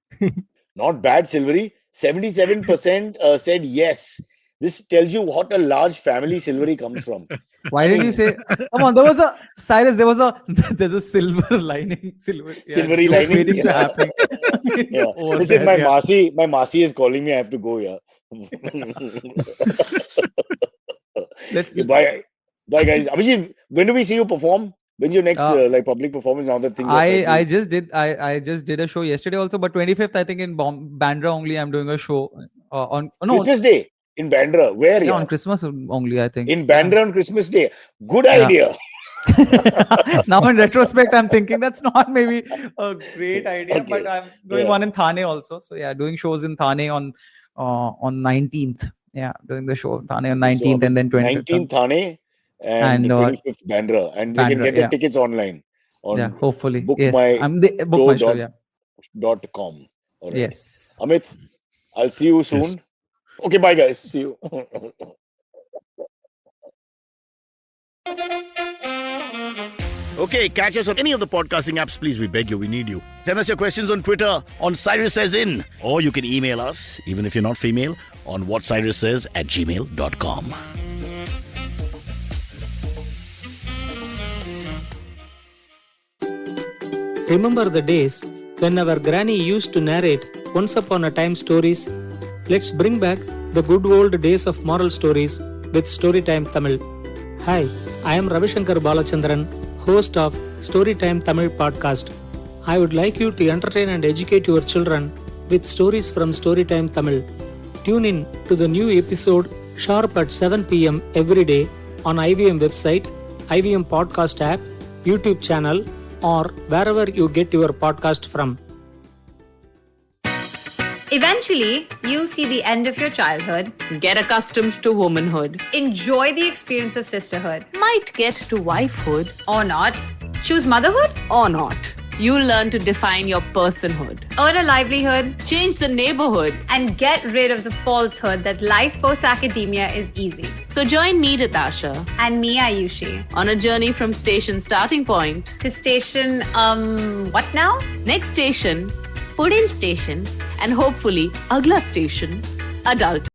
Not bad, Silvery. 77% said yes. This tells you what a large family Silvery comes from. Why did you say? Come on, there's a silver lining. Silvery lining. Waiting to happen. Yeah. Listen, my Masi is calling me. I have to go. Yeah. Bye, guys. Abijit, when do we see you perform? When's your next public performance? Now that things are I just did a show yesterday also, but 25th I think in Bandra only I'm doing a show on Christmas Day in Bandra. Where? Yeah, on Christmas only I think. In Bandra on Christmas Day. Good idea. Now in retrospect I'm thinking that's not maybe a great idea, but I'm doing one in Thane also. So yeah, doing shows in Thane on 19th. Yeah, doing the show in Thane on 19th and then 25th. 19th Thane. And 25th Bandra, and you can get the tickets online on hopefully bookmyshow.com. Right. Yes, Amit, I'll see you soon. Yes. Okay, bye guys, see you. Okay, catch us on any of the podcasting apps, please. We beg you, we need you. Send us your questions on Twitter on Cyrus Says In, or you can email us, even if you're not female, on whatcyrussays@gmail.com. Remember the days when our granny used to narrate once upon a time stories? Let's bring back the good old days of moral stories with Storytime Tamil. Hi, I am Ravishankar Balachandran, host of Storytime Tamil podcast. I would like you to entertain and educate your children with stories from Storytime Tamil. Tune in to the new episode sharp at 7 p.m. every day on IVM website, IVM podcast app, YouTube channel, or wherever you get your podcast from. Eventually, you'll see the end of your childhood, get accustomed to womanhood, enjoy the experience of sisterhood, might get to wifehood, or not, choose motherhood, or not. You'll learn to define your personhood, earn a livelihood, change the neighborhood, and get rid of the falsehood that life post-academia is easy. So join me, Ritasha, And me, Ayushi, on a journey from station starting point to station, what now? next station, Pudin station, and hopefully Agla station, adult.